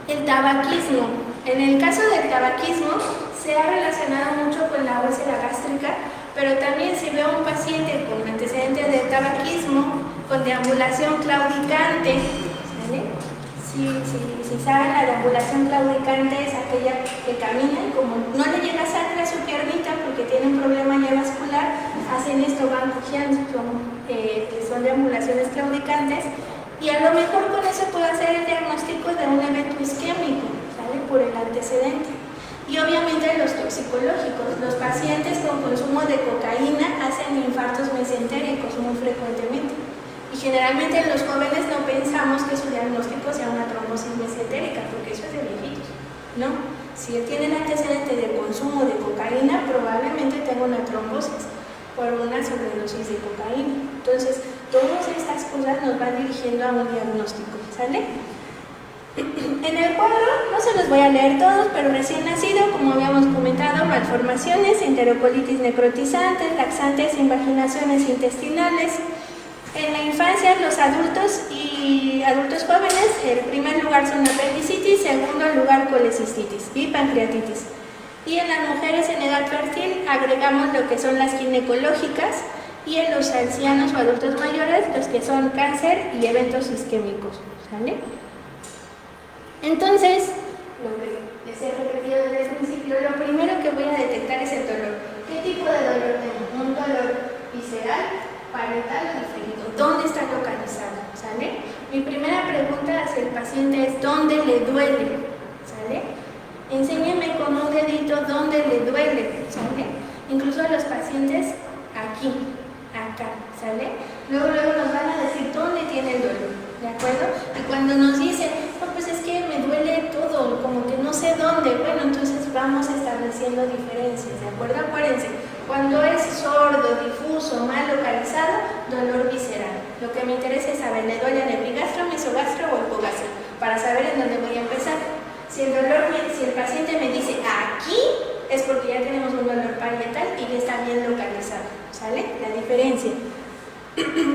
S3: El tabaquismo. En el caso del tabaquismo, se ha relacionado mucho con la úlcera gástrica, pero también si veo a un paciente con antecedentes de tabaquismo, con deambulación claudicante, ¿vale? Si saben, la deambulación claudicante es aquella que camina y como no le llega sangre a su piernita porque tiene un problema ya vascular, hacen esto, van cojeando, son deambulaciones claudicantes, y a lo mejor con eso puedo hacer el diagnóstico de un evento isquémico, ¿vale? por el antecedente. Y obviamente los toxicológicos. Los pacientes con consumo de cocaína hacen infartos mesentéricos muy frecuentemente. Y generalmente en los jóvenes no pensamos que su diagnóstico sea una trombosis mesentérica, porque eso es de viejitos, ¿no? Si él tiene el antecedente de consumo de cocaína, probablemente tenga una trombosis por una sobredosis de cocaína. Entonces, todas estas cosas nos van dirigiendo a un diagnóstico, ¿sale? En el cuadro, no se los voy a leer todos, pero recién nacido, como habíamos comentado, malformaciones, enterocolitis necrotizantes, laxantes, invaginaciones intestinales. En la infancia, los adultos y adultos jóvenes, el primer lugar son apendicitis, segundo lugar colecistitis y pancreatitis. Y en las mujeres en edad fértil agregamos lo que son las ginecológicas y en los ancianos o adultos mayores los que son cáncer y eventos isquémicos, ¿sale? Entonces, lo que les he repetido desde el principio, lo primero que voy a detectar es el dolor. ¿Qué tipo de dolor tengo? ¿Un dolor visceral, parietal o diferido? ¿Dónde está localizado? ¿Sale? Mi primera pregunta hacia el paciente es ¿dónde le duele? ¿Sale? Enséñeme con un dedito dónde le duele, ¿sale? Incluso a los pacientes aquí, acá, ¿sale? Luego nos van a decir dónde tiene el dolor, ¿de acuerdo? Y cuando nos dicen, no, pues es que me duele todo, como que no sé dónde, bueno, entonces vamos estableciendo diferencias, ¿de acuerdo? Acuérdense, cuando es sordo, difuso, mal localizado, dolor visceral. Lo que me interesa es saber, ¿le duele el epigastro, mesogastro o hipogastro? Para saber en dónde voy a empezar. Si el paciente me dice aquí, es porque ya tenemos un dolor parietal y ya está bien localizado, ¿sale? La diferencia.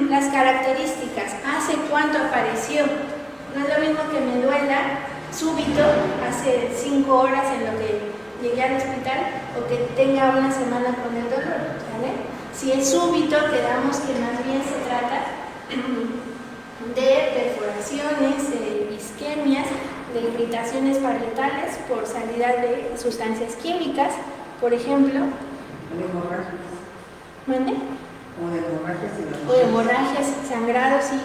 S3: Las características, ¿hace cuánto apareció? No es lo mismo que me duela súbito, hace 5 horas en lo que llegué al hospital, o que tenga una semana con el dolor, ¿sale? Si es súbito, quedamos que más bien se trata de perforaciones, isquemias, de irritaciones parietales por salida de sustancias químicas, por ejemplo.
S5: ¿De hemorragias?
S3: ¿Mande?
S5: ¿O de hemorragias?
S3: O de hemorragias, sangrados, sí.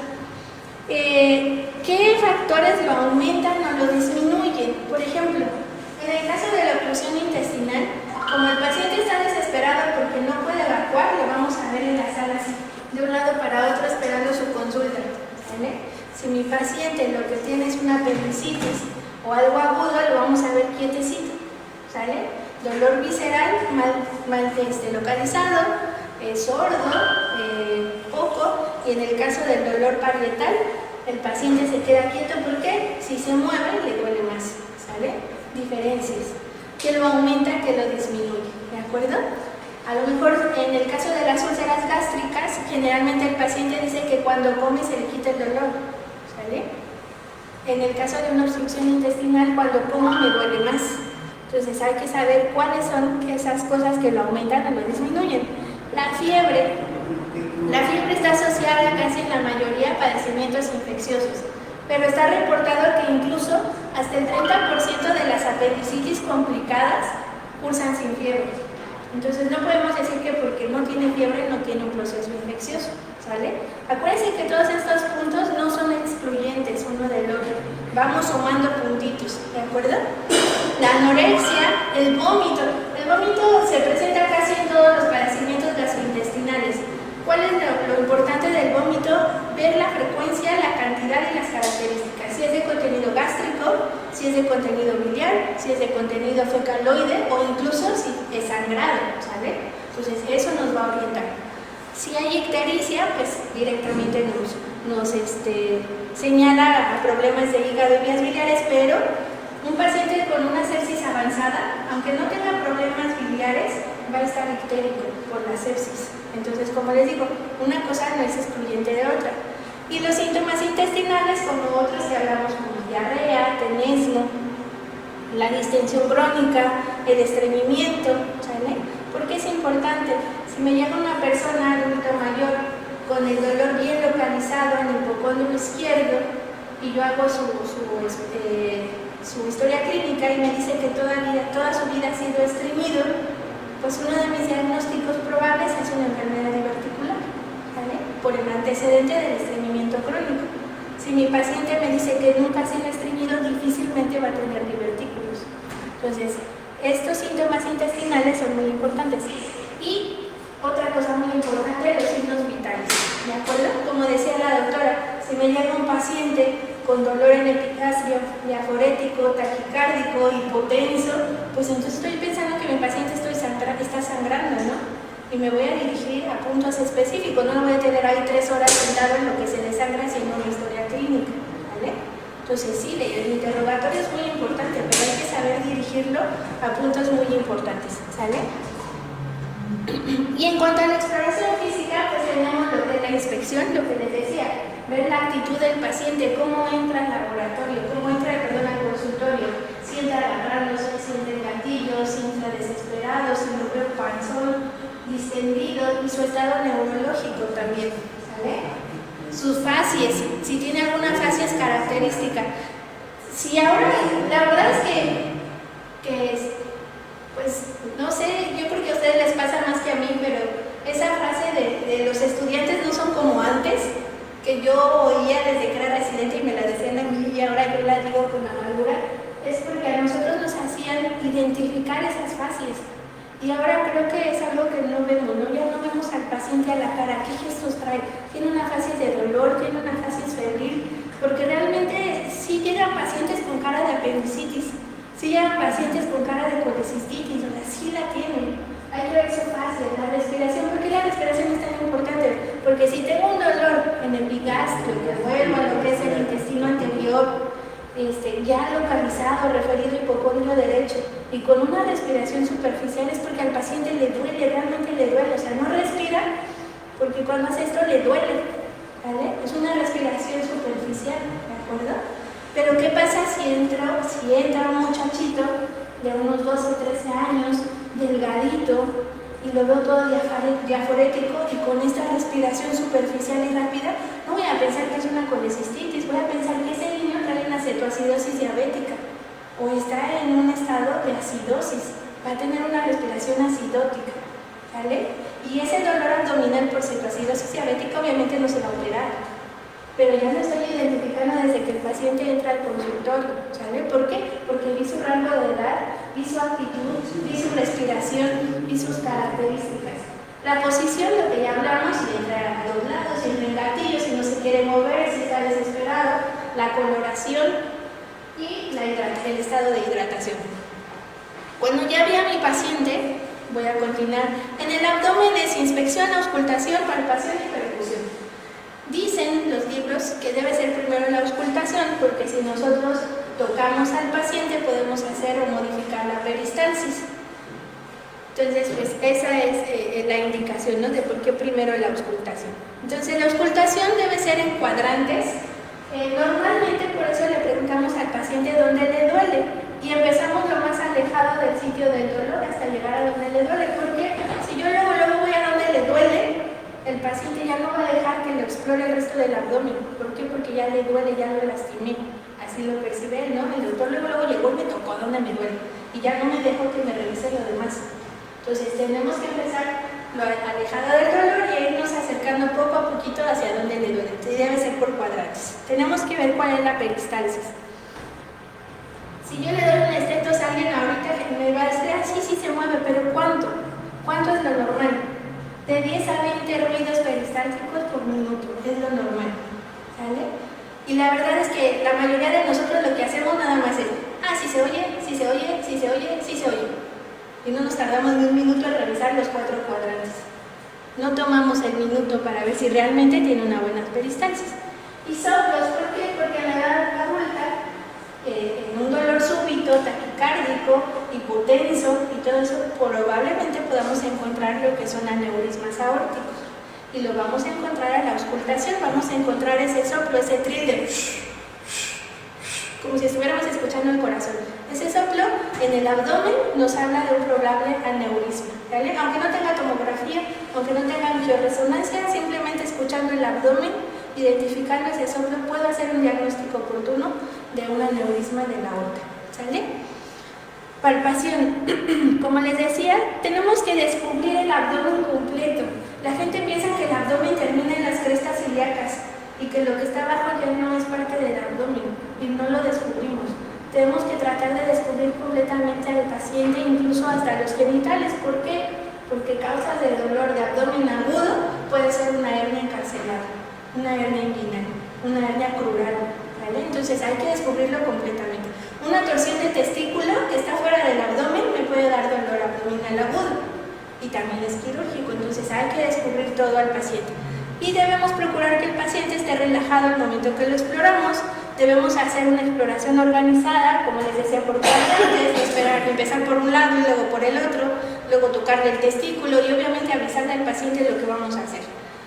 S3: ¿Qué factores lo aumentan o lo disminuyen? Por ejemplo, en el caso de la oclusión intestinal, como el paciente está desesperado porque no puede evacuar, lo vamos a ver en la sala así, de un lado para otro esperando su consulta, ¿vale? Si mi paciente lo que tiene es una apendicitis o algo agudo, lo vamos a ver quietecito, ¿sale? Dolor visceral mal localizado, sordo, poco, y en el caso del dolor parietal, el paciente se queda quieto porque si se mueve le duele más, ¿sale? Diferencias, que lo aumenta, que lo disminuye, ¿de acuerdo? A lo mejor en el caso de las úlceras gástricas, generalmente el paciente dice que cuando come se le quita el dolor, ¿sale? En el caso de una obstrucción intestinal, cuando como me duele más. Entonces hay que saber cuáles son esas cosas que lo aumentan o lo disminuyen. La fiebre está asociada casi en la mayoría a padecimientos infecciosos, pero está reportado que incluso hasta el 30% de las apendicitis complicadas cursan sin fiebre. Entonces no podemos decir que porque no tiene fiebre no tiene un proceso infeccioso, ¿sale? Acuérdense que todos estos puntos no son excluyentes uno del otro, vamos sumando puntitos, ¿de acuerdo? La anorexia, el vómito se presenta casi en todos los padecimientos gastrointestinales. ¿Cuál es lo importante del vómito? Ver la frecuencia, la cantidad y las características. Si es de contenido gástrico, si es de contenido biliar, si es de contenido fecaloide o incluso si es sangrado, ¿sale? Entonces eso nos va a orientar. Si hay ictericia, pues directamente nos señala a problemas de hígado y vías biliares, pero un paciente con una sepsis avanzada, aunque no tenga problemas biliares, va a estar ictérico por la sepsis. Entonces, como les digo, una cosa no es excluyente de otra. Y los síntomas intestinales, como otros que hablamos, como diarrea, tenesmo, la distensión crónica, el estreñimiento, ¿sale? Porque es importante. Si me llega una persona adulta mayor con el dolor bien localizado en el hipocondrio izquierdo y yo hago su historia clínica y me dice que toda su vida ha sido estreñido, pues uno de mis diagnósticos probables es una enfermedad diverticular, ¿vale? Por el antecedente del estreñimiento crónico. Si mi paciente me dice que nunca ha sido estreñido, difícilmente va a tener divertículos. Entonces, estos síntomas intestinales son muy importantes. Y otra cosa muy importante, los signos vitales, ¿de acuerdo? Como decía la doctora, si me llega un paciente con dolor en epigastrio, diaforético, taquicárdico, hipotenso, pues entonces estoy pensando que mi paciente está sangrando, ¿no? Y me voy a dirigir a puntos específicos, no lo voy a tener ahí 3 horas sentado en lo que se desangra haciendo una historia clínica, ¿vale? Entonces sí, el interrogatorio es muy importante, pero hay que saber dirigirlo a puntos muy importantes, ¿sale? Y en cuanto a la exploración física, pues tenemos lo que es la inspección, lo que les decía, ver la actitud del paciente, cómo entra al laboratorio, cómo entra, al consultorio, si entra agarrándose, si entra en gatillo, si entra desesperado, si lo veo panzón, distendido, y su estado neurológico también, ¿sale? Sus facies, si tiene alguna facies característica. Si ahora, la verdad es que pues, no sé, yo creo que a ustedes les pasa más que a mí, pero esa frase de los estudiantes no son como antes, que yo oía desde que era residente y me la decían a mí y ahora yo la digo con amargura, es porque a nosotros nos hacían identificar esas facies. Y ahora creo que es algo que no vemos, ¿no? Ya no vemos al paciente a la cara, qué gestos trae, tiene una fase de dolor, tiene una fase febril, porque realmente sí llegan pacientes con cara de apendicitis, sí llegan pacientes con cara de colecistitis, o sea, sí la tienen. Hay que ver su fase, la respiración. ¿Por qué la respiración es tan importante? Porque si tengo un dolor en el epigastrio, que vuelvo a lo que es el intestino anterior, ya localizado, referido hipocóndrio derecho, y con una respiración superficial es porque al paciente le duele, realmente le duele, o sea, no respira porque cuando hace esto le duele, ¿vale? Es una respiración superficial, ¿de acuerdo? Pero ¿qué pasa si entra un muchachito de unos 12 o 13 años, delgadito, y lo veo todo diaforético y con esta respiración superficial y rápida? No voy a pensar que es una colecistitis, voy a pensar que ese niño trae una cetoacidosis diabética o está en un estado de acidosis, va a tener una respiración acidótica, ¿vale? Y ese dolor abdominal por cetoacidosis diabética obviamente no se va a operar, pero ya lo estoy identificando desde que el paciente entra al consultorio, ¿sale? ¿Por qué? Porque vi su rango de edad, vi su actitud, vi su respiración, vi sus características. La posición, lo que ya hablamos, si entra a los lados, si entra en gatillo, si no se quiere mover, si está desesperado, la coloración y el estado de hidratación. Cuando ya vi a mi paciente, voy a continuar. En el abdomen es inspección, auscultación, palpación y percusión. Dicen los libros que debe ser primero la auscultación, porque si nosotros tocamos al paciente podemos hacer o modificar la peristalsis. Entonces, pues esa es la indicación, ¿no? De por qué primero la auscultación. Entonces, la auscultación debe ser en cuadrantes. Normalmente por eso le preguntamos al paciente dónde le duele y empezamos lo más alejado del sitio del dolor hasta llegar a donde le duele, porque si yo luego voy a donde le duele, el paciente ya no va a dejar que lo explore el resto del abdomen. ¿Por qué? Porque ya le duele, ya lo lastimé. Así lo percibe él, ¿no? El doctor luego llegó y me tocó donde me duele y ya no me dejó que me revise lo demás. Entonces tenemos que empezar lo alejado del dolor y irnos acercando poco a poquito hacia donde le duele. Entonces debe ser por cuadrantes. Tenemos que ver cuál es la peristalsis. Si yo le doy un estetos a alguien ahorita, me va a decir, ah, sí se mueve, pero ¿cuánto? ¿Cuánto es lo normal? De 10 a 20 ruidos peristálticos por minuto, es lo normal, ¿sale? Y la verdad es que la mayoría de nosotros lo que hacemos nada más es, sí se oye, sí se oye, sí se oye, sí se oye. Y no nos tardamos ni un minuto en revisar los 4 cuadrantes. No tomamos el minuto para ver si realmente tiene una buena peristalsis. Y soplos, ¿por qué? Porque en la edad adulta, en un dolor súbito, taquicárdico, hipotenso y todo eso, probablemente podamos encontrar lo que son aneurismas aórticos. Y lo vamos a encontrar a la auscultación, vamos a encontrar ese soplo, ese tril de como si estuviéramos escuchando el corazón. Ese soplo en el abdomen nos habla de un probable aneurisma, ¿vale? Aunque no tenga tomografía, aunque no tenga angioresonancia, simplemente escuchando el abdomen, identificando ese soplo, puedo hacer un diagnóstico oportuno de un aneurisma de la aorta, ¿sale? Palpación. Como les decía, tenemos que descubrir el abdomen completo. La gente piensa que el abdomen termina en las crestas ilíacas y que lo que está abajo ya no es parte del abdomen y no lo descubrimos. tenemos que tratar de descubrir completamente al paciente, incluso hasta los genitales. ¿Por qué? Porque causas de dolor de abdomen agudo puede ser una hernia encarcelada, una hernia inguinal, una hernia crural, ¿vale? Entonces hay que descubrirlo completamente. Una torsión de testículo que está fuera del abdomen me puede dar dolor abdominal agudo y también es quirúrgico, entonces hay que descubrir todo al paciente. Y debemos procurar que el paciente esté relajado al momento que lo exploramos. Debemos hacer una exploración organizada, como les decía, por cuadrantes, empezar por un lado y luego por el otro, luego tocarle el testículo y obviamente avisarle al paciente lo que vamos a hacer.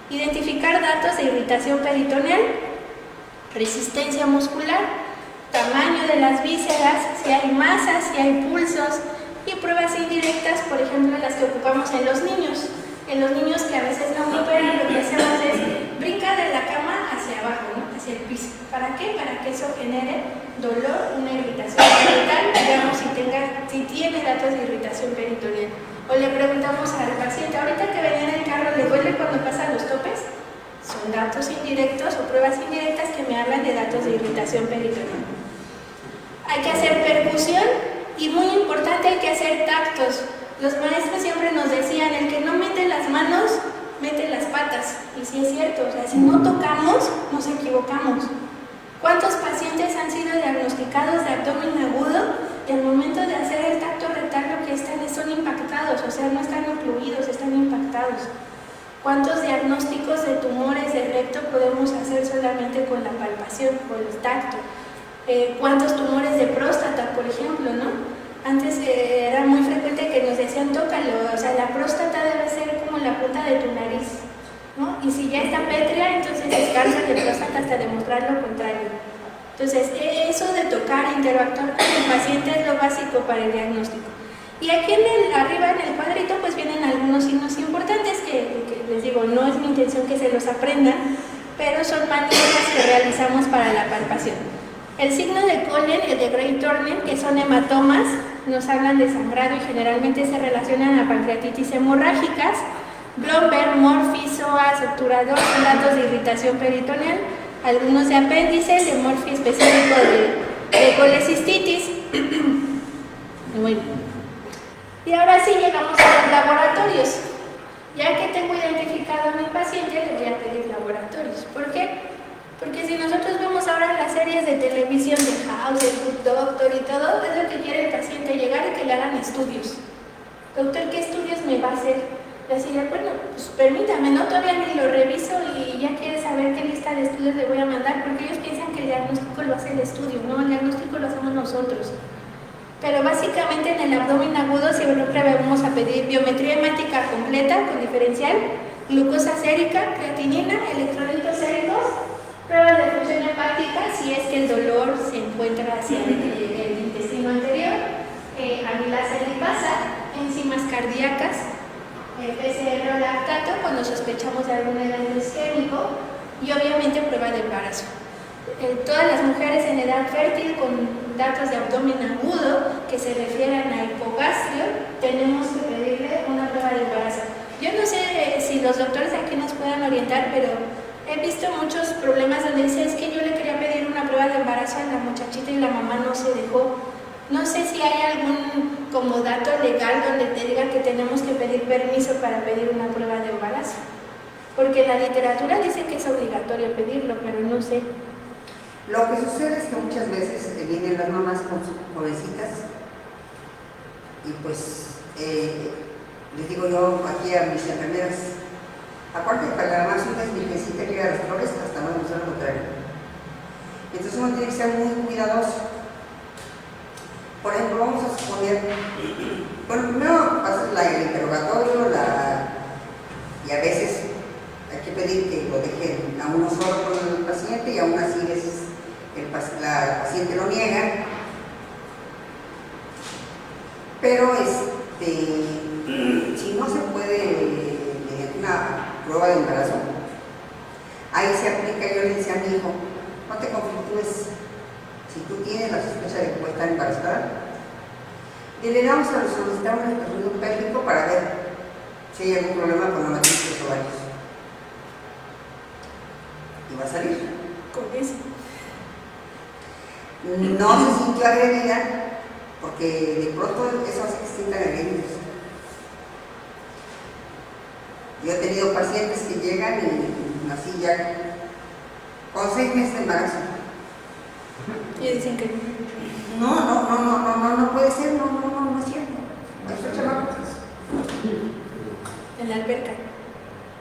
S3: Identificar datos de irritación peritoneal, resistencia muscular, tamaño de las vísceras, si hay masas, si hay pulsos, y pruebas indirectas, por ejemplo, las que ocupamos en los niños. En los niños que a veces no operan, lo que hacemos es brincar de la cama hacia abajo, ¿no? Hacia el piso. ¿Para qué? Para que eso genere dolor, una irritación peritoneal, digamos, si tiene datos de irritación peritoneal. O le preguntamos al paciente, ahorita que venía en el carro, ¿le duele cuando pasan los topes? Son datos indirectos o pruebas indirectas que me hablan de datos de irritación peritoneal. Hay que hacer percusión y, muy importante, hay que hacer tactos. Los maestros siempre nos decían, el que no mete las manos, mete las patas. Y sí es cierto, o sea, si no tocamos, nos equivocamos. ¿Cuántos pacientes han sido diagnosticados de abdomen agudo y al momento de hacer el tacto rectal lo que están son impactados? O sea, no están ocluidos, están impactados. ¿Cuántos diagnósticos de tumores de recto podemos hacer solamente con la palpación, con el tacto? ¿Cuántos tumores de próstata, por ejemplo, no? Antes era muy frecuente que nos decían, tócalo, o sea, la próstata debe ser como la punta de tu nariz, ¿no? Y si ya está pétrea, entonces es cáncer de próstata hasta demostrar lo contrario. Entonces, eso de tocar, interactuar con el paciente es lo básico para el diagnóstico. Y aquí arriba en el cuadrito pues vienen algunos signos importantes que les digo, no es mi intención que se los aprendan, pero son maniobras que realizamos para la palpación. El signo de Collen y el de Gray-Turner, que son hematomas, nos hablan de sangrado y generalmente se relacionan a pancreatitis hemorrágicas. Blomberg, Murphy, psoas, obturador son datos de irritación peritoneal. Algunos de apéndice, de Murphy específico de colecistitis. Bueno. Y ahora sí llegamos a los laboratorios. Ya que tengo identificado a mi paciente, le voy a pedir laboratorios. ¿Por qué? Porque si nosotros vemos ahora las series de televisión de House, de Good Doctor y todo, es lo que quiere el paciente, llegar y que le hagan estudios. Doctor, ¿qué estudios me va a hacer? Le decía, bueno, pues permítame, no, todavía ni lo reviso y ya quiere saber qué lista de estudios le voy a mandar, porque ellos piensan que el diagnóstico lo hace el estudio, no, el diagnóstico lo hacemos nosotros. Pero básicamente en el abdomen agudo siempre vamos a pedir biometría hemática completa con diferencial, glucosa sérica, creatinina, electrolitos séricos, pruebas de función hepática si es que el dolor se encuentra hacia el intestino anterior, amilasa lipasa, enzimas cardíacas, PCR lactato cuando sospechamos de algún evento isquémico y obviamente prueba de embarazo. Todas las mujeres en edad fértil con datos de abdomen agudo que se refieran a hipogastrio, tenemos que pedirle una prueba de embarazo. Yo no sé si los doctores aquí nos puedan orientar, pero he visto muchos problemas donde dice, es que yo le quería pedir una prueba de embarazo a la muchachita y la mamá no se dejó. No sé si hay algún como dato legal donde te diga que tenemos que pedir permiso para pedir una prueba de embarazo. Porque la literatura dice que es obligatorio pedirlo, pero no sé.
S5: Lo que sucede es que muchas veces vienen las mamás con sus jovencitas y pues les digo yo aquí a mis enfermeras, aparte para la más una es virgencita que a las flores hasta no demostrar lo contrario. Entonces uno tiene que ser muy cuidadoso. Por ejemplo, vamos a suponer, bueno, primero haces el interrogatorio y a veces hay que pedir que lo dejen a uno solo con el paciente y aún así a veces la paciente lo niega. Pero si no se puede mediante una prueba de embarazo, ahí se aplica, yo le decía a mi hijo, no te conflictúes. Si tú tienes la sospecha de que puede estar embarazada, le damos a solicitar un estudio pélvico para ver si hay algún problema con la matriz de los ovarios. Y va a salir.
S3: Con eso.
S5: no se sintió agredida, porque de pronto eso hace que se sientan agredidos. Yo he tenido pacientes que llegan y así ya con 6 meses de embarazo.
S2: Y dicen que
S5: No puede ser, no es cierto. Estos chamacos.
S2: en la alberca.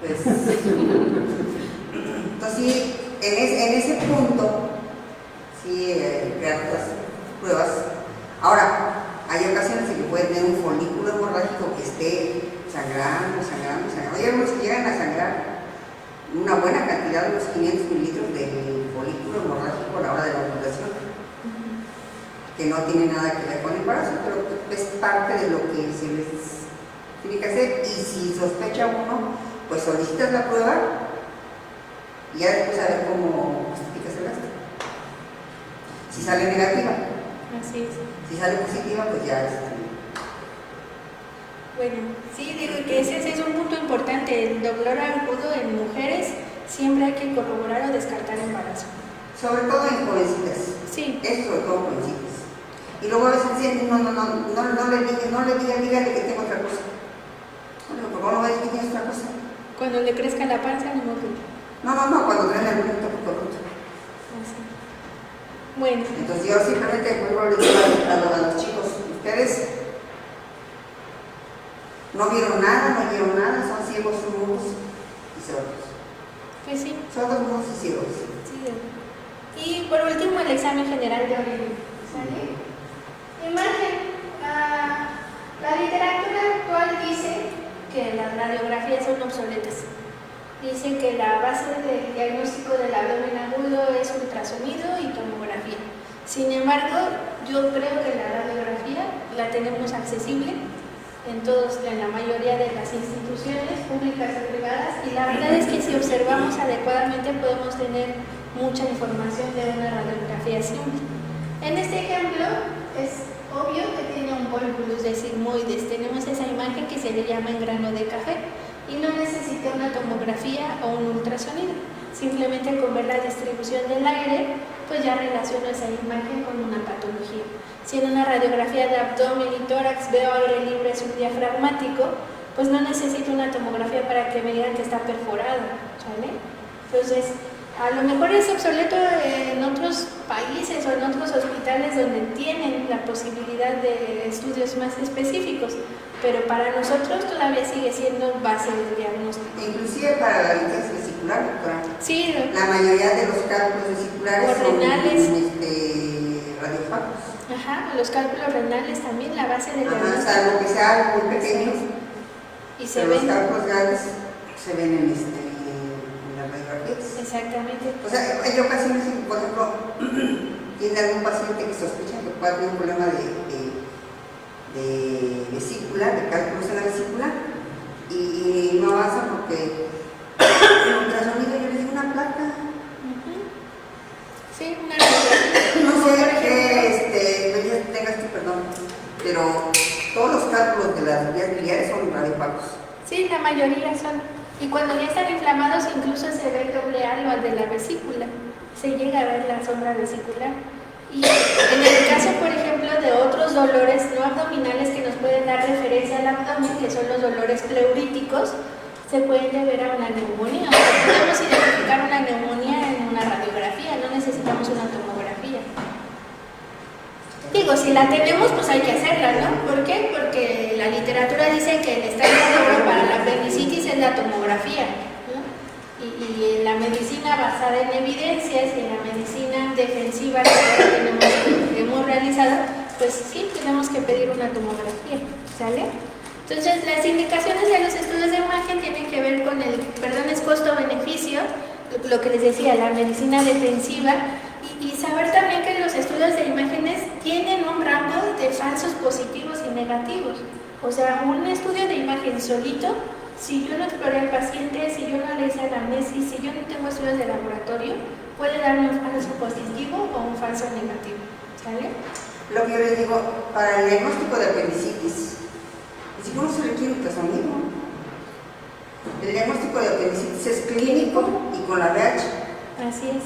S5: Pues, entonces sí, en ese punto, sí, crear otras pruebas. Ahora, hay ocasiones en que puede tener un folículo hemorrágico que esté sangrando. Hay algunos que llegan a sangrar una buena cantidad, unos 500 mililitros de folículo hemorrágico a la hora de la ovulación, que no tiene nada que ver con el embarazo, pero es parte de lo que se les tiene que hacer. Y si sospecha uno, pues solicitas la prueba y ya después a ver cómo justificas el gasto. Si sale negativa,
S2: Así es.
S5: si sale positiva, pues ya
S2: Bueno, sí, digo que ese es un punto importante. El dolor agudo en mujeres siempre hay que corroborar o descartar embarazo.
S5: sobre todo en jovencitas.
S2: Sí.
S5: Eso sobre todo en jovencitas. Y luego a veces dicen, no le diga, dígale que tengo otra cosa. Bueno, ¿por qué no ves que tienes otra cosa?
S2: Cuando le crezca la panza, no que.
S5: No, cuando traen el punto por otro.
S2: Así. Bueno,
S5: Entonces yo simplemente vuelvo a decir a los chicos, ustedes no vieron nada, son ciegos, mudos y sordos.
S2: pues sí.
S5: Sordos, mudos y ciegos.
S2: Sí. Y por último, el examen general de orina. ¿Sale?
S3: Imagen. La literatura actual dice
S2: Que las radiografías son obsoletas. Dice que la base del diagnóstico del abdomen agudo es ultrasonido y tomografía. Sin embargo, yo creo que la radiografía la tenemos accesible en la mayoría de las instituciones públicas o privadas, y la verdad es que si observamos adecuadamente podemos tener mucha información de una radiografía simple. En este ejemplo es obvio que tiene un volvulus de sigmoides. Tenemos esa imagen que se le llama engrano de café y no necesita una tomografía o un ultrasonido. Simplemente con ver la distribución del aire, pues ya relaciono esa imagen con una patología. Si en una radiografía de abdomen y tórax veo aire libre subdiafragmático, pues no necesito una tomografía para que me digan que está perforado, ¿sale? Entonces, a lo mejor es obsoleto en otros países o en otros hospitales donde tienen la posibilidad de estudios más específicos, pero para nosotros todavía sigue siendo base de diagnóstico.
S5: Inclusive para la litiasis vesicular, doctora.
S2: Sí,
S5: La mayoría de los cálculos vesiculares
S2: O renales.
S5: son radiofagos.
S2: ajá, los cálculos renales también, la base de
S5: Ajá,
S2: diagnóstico.
S5: salvo que sea algo muy pequeño,
S2: Y se
S5: pero los
S2: ven.
S5: cálculos grandes se ven en las radiografías.
S2: Exactamente.
S5: O sea, hay ocasiones en que, por ejemplo, tiene algún paciente que sospecha que puede tener un problema de vesícula, de cálculos en la vesícula, y no avanza porque el ultrasonido yo les digo una placa.
S2: Sí, una radiografía.
S5: No
S2: Por
S5: sé
S2: ejemplo,
S5: qué tengas tu perdón, pero todos los cálculos de las vías biliares son radiopagos.
S2: sí, la mayoría son. Y cuando ya están inflamados, incluso se ve el doble halo de la vesícula. Se llega a ver la sombra vesicular. Y en el caso, por ejemplo, de otros dolores no abdominales que nos pueden dar referencia al abdomen, que son los dolores pleuríticos, se pueden deber a una neumonía. O sea, podemos identificar una neumonía en una radiografía, no necesitamos una tomografía. Digo, si la tenemos, pues hay que hacerla, ¿no? ¿Por qué? Porque la literatura dice que el estándar para la apendicitis es la tomografía, ¿no? Y en la medicina basada en evidencias y en la medicina defensiva que ahora hemos realizado, pues sí, tenemos que pedir una tomografía, ¿sale? Entonces, las indicaciones de los estudios de imagen tienen que ver con es costo-beneficio, lo que les decía, la medicina defensiva, y saber también que los estudios de imágenes tienen un rango de falsos positivos y negativos. O sea, un estudio de imagen solito, si yo no exploré al paciente, si yo no le hice anamnesis, si yo no tengo estudios de laboratorio, puede darme un falso positivo o un falso negativo, ¿sale?
S5: Lo que yo les digo, para el diagnóstico de apendicitis, ni siquiera se requiere ultrasonido. El diagnóstico de apendicitis es clínico y con la VH.
S2: Así es.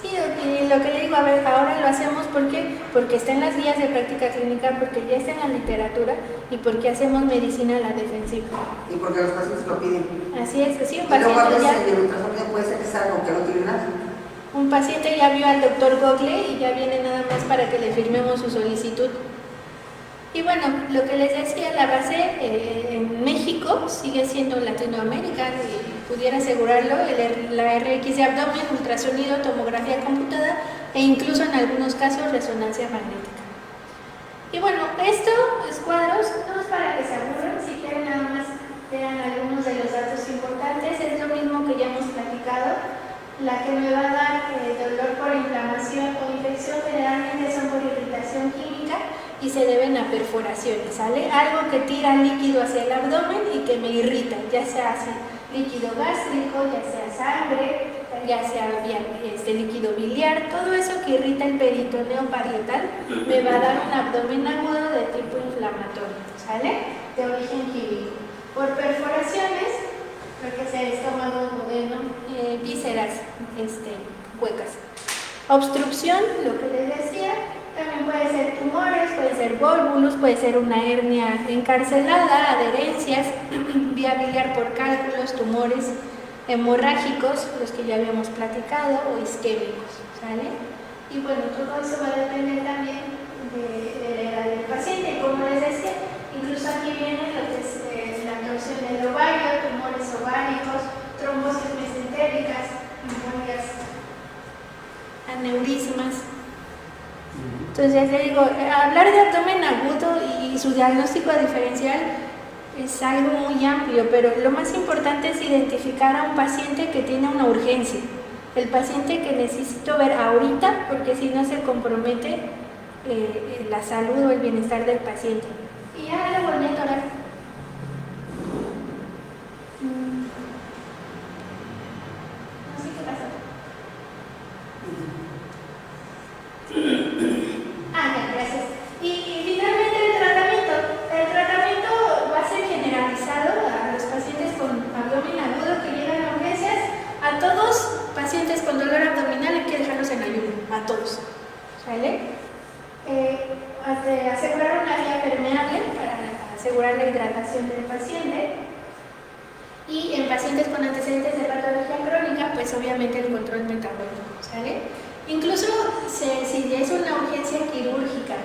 S3: Sí, y lo que le digo, a ver, ahora lo hacemos porque está en las guías de práctica clínica, porque ya está en la literatura y porque hacemos medicina a la defensiva.
S5: Y porque los pacientes lo piden.
S3: Así es, que sí, un
S5: Y luego a
S3: paciente
S5: veces
S3: ya,
S5: el ultrasonido puede ser que salga aunque no tiene nada.
S3: un paciente ya vio al doctor Google y ya viene nada más para que le firmemos su solicitud. Y bueno, lo que les decía, la base en México sigue siendo Latinoamérica, y pudiera asegurarlo, la RX de abdomen, ultrasonido, tomografía computada e incluso en algunos casos resonancia magnética. Y bueno, estos cuadros no es para que se aburran, si quieren nada más vean algunos de los datos importantes, es lo mismo que ya hemos platicado. La que me va a dar dolor por inflamación o infección generalmente son por irritación química y se deben a perforaciones, ¿sale? Algo que tira líquido hacia el abdomen y que me irrita, ya sea así, líquido gástrico, ya sea sangre, ya sea líquido biliar, todo eso que irrita el peritoneo parietal me va a dar un abdomen agudo de tipo inflamatorio, ¿sale? De origen químico. Por perforaciones, lo que sea estómago, duodeno, vísceras, huecas. Obstrucción, lo que les decía, también puede ser tumores, puede ser volvulus, puede ser una hernia encarcelada, adherencias, vía biliar por cálculos, tumores hemorrágicos, los que ya habíamos platicado, o isquémicos, ¿sale? Y bueno, todo eso va a depender también de la edad del paciente. Y como les decía, incluso aquí viene lo que es la torsión del ovario, tumores ováricos, trombosis mesentéricas, embolias, aneurismas. Entonces, le digo, hablar de abdomen agudo y su diagnóstico diferencial es algo muy amplio, pero lo más importante es identificar a un paciente que tiene una urgencia, el paciente que necesito ver ahorita, porque si no se compromete la salud o el bienestar del paciente. Y ya le volví a atorar. No sé qué pasó. Ya, gracias. Y finalmente el tratamiento va a ser generalizado a los pacientes con abdomen agudo que llegan a urgencias, a todos pacientes con dolor abdominal hay que dejarlos en ayuno, a todos, ¿sale? Asegurar una vía permeable para asegurar la hidratación del paciente, y en pacientes con antecedentes de patología crónica, pues obviamente el control metabólico, ¿sale? Incluso si es una urgencia quirúrgica,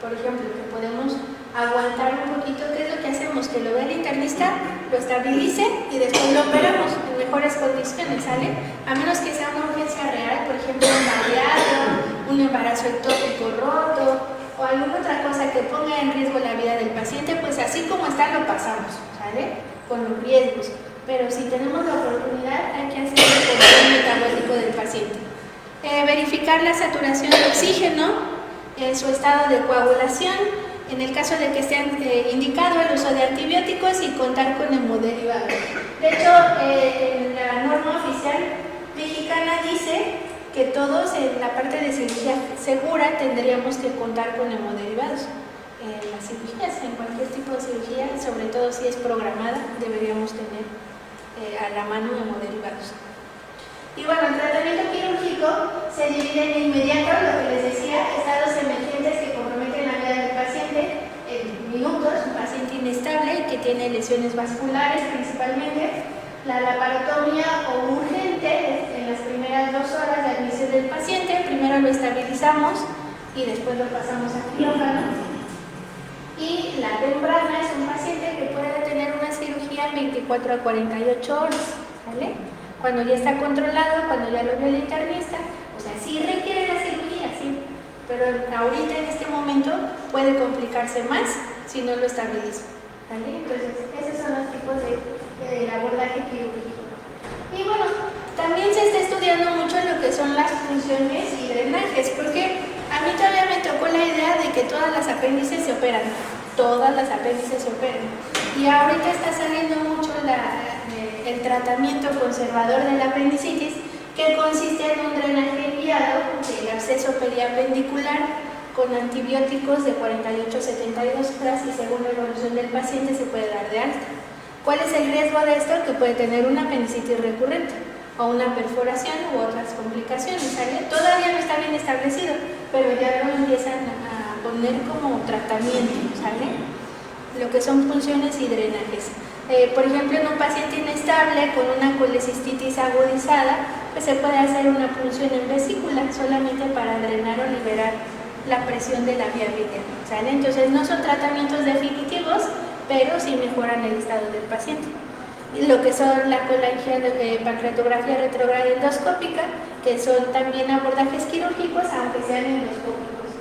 S3: por ejemplo, que podemos aguantar un poquito, ¿qué es lo que hacemos? Que lo vea el internista, lo estabilice y después lo operamos en mejores condiciones, ¿sale? A menos que sea una urgencia real, por ejemplo, un mareado, un embarazo ectópico roto o alguna otra cosa que ponga en riesgo la vida del paciente, pues así como está lo pasamos, ¿sale? Con los riesgos. Pero si tenemos la oportunidad, hay que hacer el control metabólico del paciente. Verificar la saturación de oxígeno, su estado de coagulación, en el caso de que esté indicado el uso de antibióticos y contar con hemoderivados. De hecho, en la norma oficial mexicana dice que todos en la parte de cirugía segura tendríamos que contar con hemoderivados. En las cirugías, en cualquier tipo de cirugía, sobre todo si es programada, deberíamos tener a la mano hemoderivados. Y bueno, el tratamiento quirúrgico se divide en inmediato, lo que les decía, estados emergentes que comprometen la vida del paciente en minutos, un paciente inestable y que tiene lesiones vasculares principalmente, la laparotomía o urgente en las primeras 2 horas de admisión del paciente, primero lo estabilizamos y después lo pasamos a quirófano. Y la temprana es un paciente que puede tener una cirugía en 24 a 48 horas, ¿vale? Cuando ya está controlado, cuando ya lo vio el internista, o sea, sí requiere la cirugía, sí, pero ahorita en este momento puede complicarse más si no lo estabiliza, ¿vale? Entonces, esos son los tipos de abordaje quirúrgico. Y bueno, también se está estudiando mucho lo que son las funciones y drenajes, porque a mí todavía me tocó la idea de que todas las apéndices se operan, todas las apéndices se operan, y ahorita está saliendo mucho el tratamiento conservador de la apendicitis, que consiste en un drenaje guiado del absceso periapendicular con antibióticos de 48 a 72 horas y según la evolución del paciente se puede dar de alta. ¿Cuál es el riesgo de esto? Que puede tener una apendicitis recurrente. o una perforación u otras complicaciones, ¿sale? Todavía no está bien establecido, pero ya lo empiezan a poner como tratamiento, ¿sale? Lo que son punciones y drenajes. Por ejemplo, en un paciente inestable con una colecistitis agudizada, pues se puede hacer una punción en vesícula solamente para drenar o liberar la presión de la vía biliar, ¿sale? Entonces no son tratamientos definitivos, pero sí mejoran el estado del paciente. Lo que son la pancreatografía retrógrada endoscópica, que son también abordajes quirúrgicos, aunque sean endoscópicos.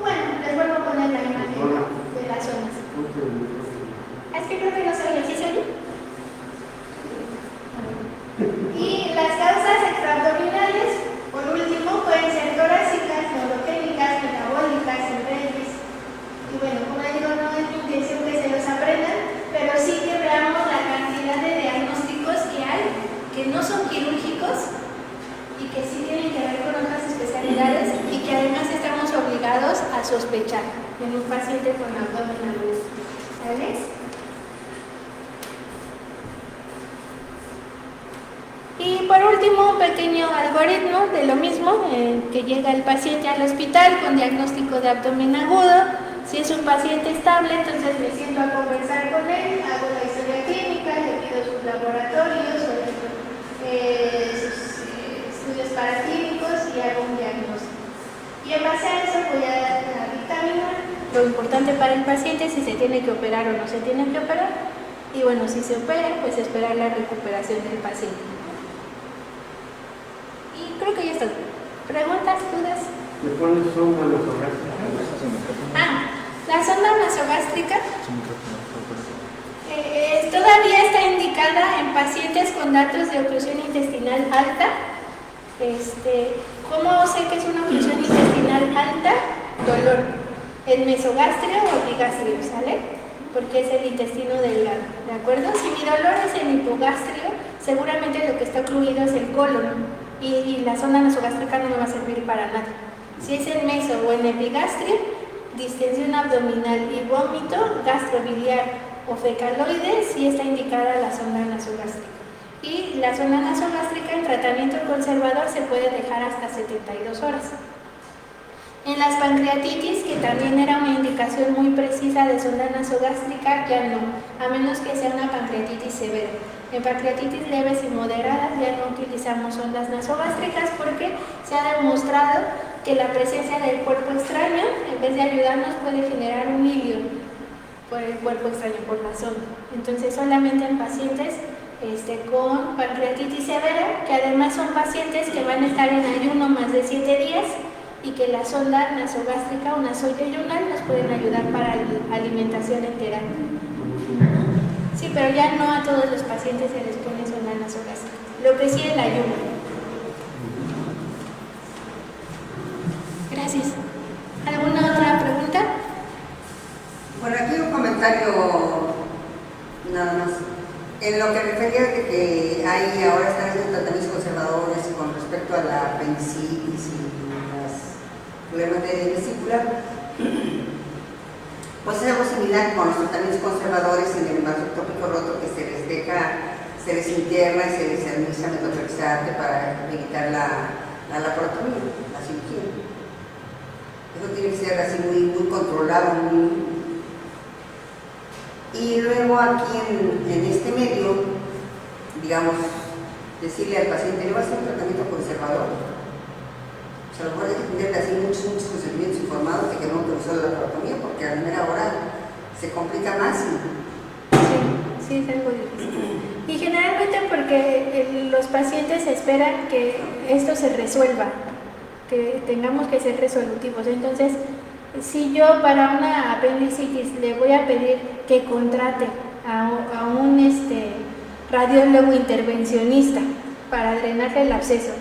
S3: Bueno, les vuelvo a poner la imagen de las zonas. Es que creo que no se oye, ¿sí se oye? Y las causas extraabdominales, por último, pueden ser torácicas, neurogénicas, metabólicas, enfermes. Y bueno, como digo, no es mi intención que se los aprendan, pero sí que veamos la cantidad de diagnósticos que hay, que no son quirúrgicos y que sí tienen que ver con otras especialidades y que además estamos obligados a sospechar en un paciente con abdomen agudo. ¿Sale? Y por último, un pequeño algoritmo de lo mismo, que llega el paciente al hospital con diagnóstico de abdomen agudo. Si es un paciente estable, entonces me siento a conversar con él, hago la historia clínica, le pido sus laboratorios, sus estudios paraclínicos y hago un diagnóstico. Y en base a eso voy a dictaminar lo importante para el paciente, si se tiene que operar o no se tiene que operar. Y bueno, si se opera, pues esperar la recuperación del paciente. Y creo que ya está. ¿Preguntas, dudas?
S1: ¿Me pones sonda nasogástrica?
S3: La sonda nasogástrica todavía está indicada en pacientes con datos de oclusión intestinal alta. ¿Cómo sé que es una oclusión intestinal alta? Dolor. ¿El mesogastrio o epigastrio, sale? Porque es el intestino delgado, ¿de acuerdo? Si mi dolor es el hipogastrio, seguramente lo que está ocluido es el colon y la sonda nasogástrica no me va a servir para nada. Si es el meso o el epigastrio, distensión abdominal y vómito gastrobiliar o fecaloide, sí está indicada la sonda nasogástrica. Y la sonda nasogástrica en tratamiento conservador se puede dejar hasta 72 horas. En las pancreatitis, que también era una indicación muy precisa de sonda nasogástrica, ya no, a menos que sea una pancreatitis severa. En pancreatitis leves y moderadas ya no utilizamos sondas nasogástricas porque se ha demostrado que la presencia del cuerpo extraño, en vez de ayudarnos, puede generar un hilio por el cuerpo extraño, por la sonda. Entonces, solamente en pacientes con pancreatitis severa, que además son pacientes que van a estar en ayuno más de 7 días y que la sonda nasogástrica o nasoyeyunal nos pueden ayudar para la alimentación entera. Sí, pero ya no a todos los pacientes se les pone sonda nasogástrica. Lo que sí, el ayuno. Gracias. ¿Alguna otra pregunta?
S5: Bueno, aquí un comentario nada más. En lo que refería de que hay ahora están haciendo tratamientos conservadores con respecto a la apendicitis y los problemas de vesícula, pues es algo similar con los tratamientos conservadores en el embarazo ectópico roto, que se les interna y se les administra metotrexate para evitar la laparotomía, la cirugía. Eso tiene que ser así muy controlado, Y luego aquí en este medio, digamos, decirle al paciente, le va a hacer un tratamiento conservador. O sea, a lo mejor hay que tenerle así muchos consentimientos informados de que no autorizó la laparotomía, porque a la primera hora se complica más.
S3: Sí, es algo difícil. Y generalmente porque los pacientes esperan que esto se resuelva, que tengamos que ser resolutivos. Entonces, si yo para una apendicitis le voy a pedir que contrate a un radiólogo intervencionista para drenarle el absceso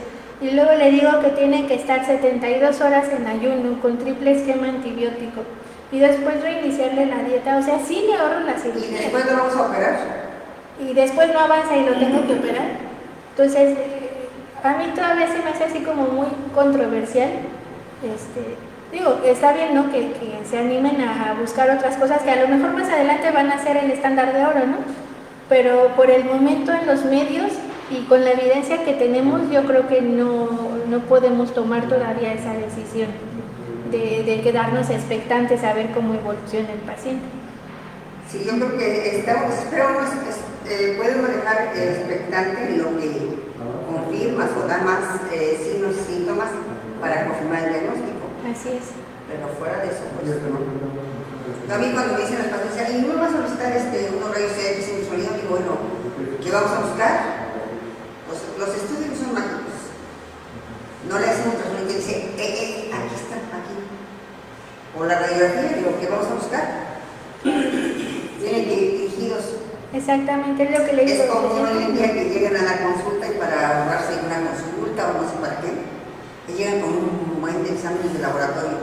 S3: y luego le digo que tiene que estar 72 horas en ayuno con triple esquema antibiótico y después reiniciarle la dieta, o sea, sí le ahorro la cirugía.
S5: ¿Y después lo vamos a operar?
S3: Y después no avanza y lo tengo que operar. Entonces, a mí todavía se me hace así como muy controversial. Digo, está bien, ¿no? Que se animen a buscar otras cosas que a lo mejor más adelante van a ser el estándar de oro, ¿no? Pero por el momento en los medios Y con la evidencia que tenemos, yo creo que no podemos tomar todavía esa decisión de quedarnos expectantes a ver cómo evoluciona el paciente.
S5: Sí, yo creo que esperamos, podemos dejar expectante lo que confirmas o da más signos y síntomas para confirmar el diagnóstico.
S3: Así es.
S5: Pero fuera de eso, pues a mí cuando me dicen las pacientes, ¿y no me va a solicitar unos rayos X en sonido? Digo, bueno, ¿qué vamos a buscar? Los estudios son mágicos. No le hacen ultrasonido y dice, aquí está, aquí. O la radiografía, digo, ¿qué vamos a buscar? Tienen que ir dirigidos.
S3: Exactamente, es lo que le digo.
S5: Es como hoy en día que llegan a la consulta y para ahorrarse una consulta o no sé para qué, que llegan con un buen de exámenes de laboratorio.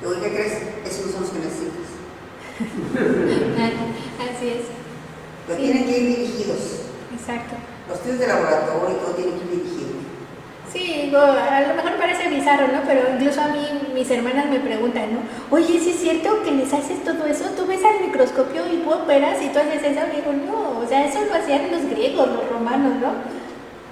S5: Digo, ¿qué crees? Esos no son los que necesitas.
S3: Así es.
S5: Pero
S3: Sí.
S5: tienen que ir dirigidos.
S3: Exacto.
S5: Los estudios de laboratorio y todo tienen que ir dirigidos.
S3: Sí, digo, a lo mejor parece bizarro, ¿no? Pero incluso a mí, mis hermanas me preguntan, ¿no? Oye, ¿sí es cierto que les haces todo eso? Tú ves al microscopio y tú operas y tú haces eso. Y digo, no, o sea, eso lo hacían los griegos, los romanos, ¿no?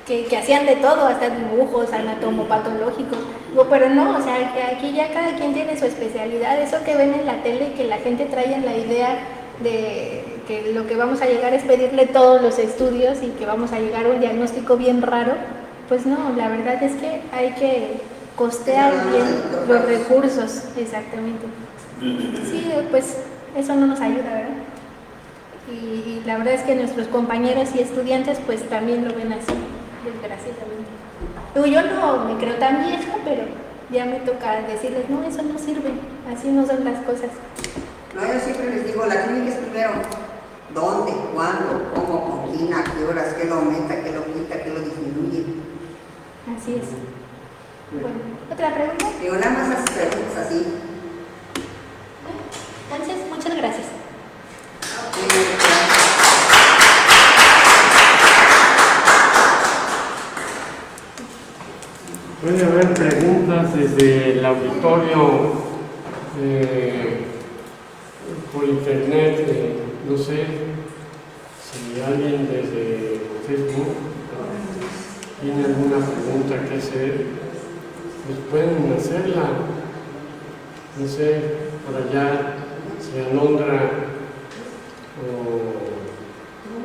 S3: Que hacían de todo, hasta dibujos anatomopatológicos. Digo, pero no, o sea, que aquí ya cada quien tiene su especialidad. Eso que ven en la tele, que la gente trae en la idea de que lo que vamos a llegar es pedirle todos los estudios y que vamos a llegar a un diagnóstico bien raro. Pues no, la verdad es que hay que costear bien los recursos, exactamente. Sí, pues eso no nos ayuda, ¿verdad? Y la verdad es que nuestros compañeros y estudiantes pues también lo ven así, desgraciadamente. Digo, yo no me creo tan vieja, pero ya me toca decirles, no, eso no sirve, así no son las cosas.
S5: No, yo siempre les digo, la clínica es primero. ¿Dónde? ¿Cuándo? ¿Cómo? ¿Con quién? ¿A qué horas? ¿Qué lo aumenta? ¿Qué lo quita? ¿Qué lo disminuye?
S3: Así es. Bueno, ¿otra pregunta?
S5: Digo, nada más haces preguntas así.
S3: Entonces, muchas gracias.
S1: Puede haber preguntas desde el auditorio, por internet, no sé si alguien desde Facebook tiene alguna pregunta que hacer, pues pueden hacerla. No sé, por allá, si Alondra o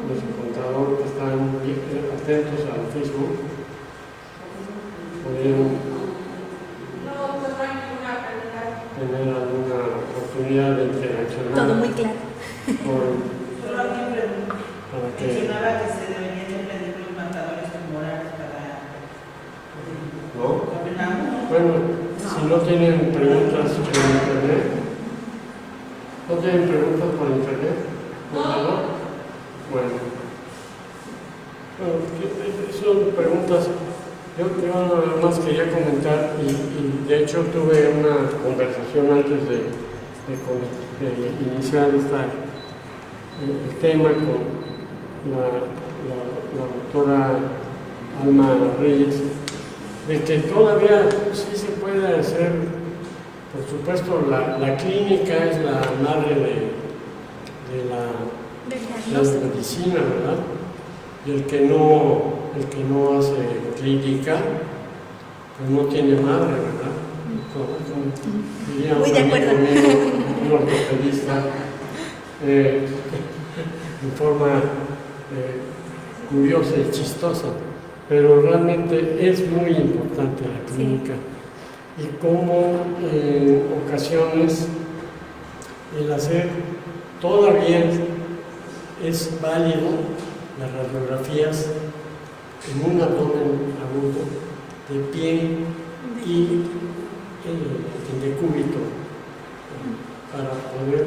S1: nuestro contador que están atentos al Facebook, podrían tener alguna oportunidad de interaccionar.
S2: Todo muy claro.
S1: Para que
S6: Mencionaba que se deberían de pedir los marcadores tumorales para...
S1: ¿no? Bueno, si no tienen preguntas por internet, ¿no tienen preguntas por internet? ¿No? Bueno, son preguntas. Yo nada más quería comentar, y de hecho tuve una conversación antes de iniciar el tema con la doctora Alma Reyes, de que todavía sí se puede hacer, por supuesto, la clínica es la madre de la medicina, ¿verdad? Y el que no hace clínica, pues no tiene madre, ¿verdad? Diría
S2: Muy
S1: un
S2: de
S1: amigo
S2: acuerdo.
S1: mío, un ortopedista, en forma curiosa y chistosa, pero realmente es muy importante la clínica. Y cómo en ocasiones el hacer todavía es válido las radiografías en un abdomen agudo, de pie y en decúbito, para poder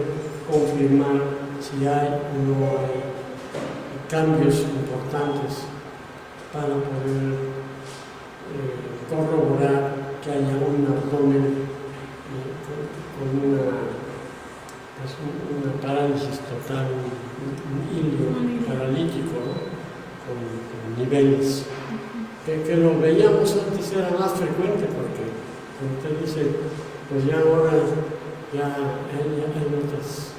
S1: confirmar si hay o no hay cambios importantes, para poder corroborar que haya un abdomen con una parálisis total, un hilo paralítico, ¿no? con niveles, que lo veíamos antes, era más frecuente, porque como usted dice, pues ya ahora ya hay otras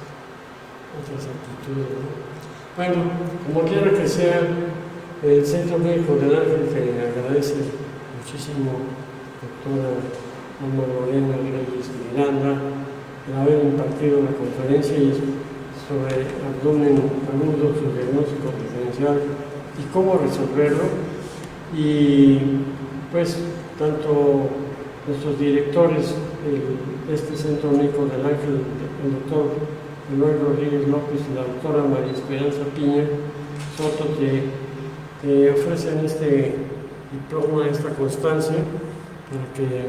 S1: actitudes, ¿no? Bueno, como quiera que sea, El Centro Médico del Ángel te agradece muchísimo, doctora Alma Lorena Reyes Miranda, el haber impartido la conferencia sobre abdomen agudo, su diagnóstico diferencial y cómo resolverlo. Y pues tanto nuestros directores de este Centro Médico del Ángel, el doctor Manuel Rodríguez López y la doctora María Esperanza Piña Soto, te ofrecen este diploma, esta constancia, para que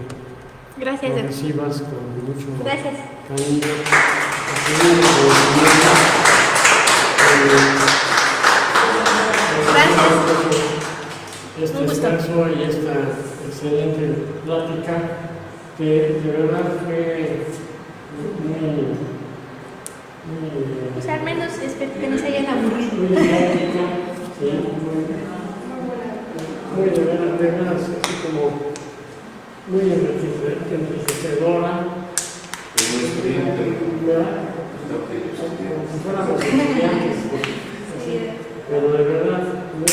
S3: Gracias,
S1: lo
S3: doctor.
S1: recibas con mucho
S3: Gracias.
S1: cariño. Este
S3: Un gusto.
S1: esfuerzo y esta excelente plática que de verdad fue muy
S3: Pues al menos espero que no se hayan aburrido.
S1: muy didáctica, sí, muy de veras, así como muy enriquecedora. ¿Verdad? Como si fuéramos estudiantes, pero de verdad muy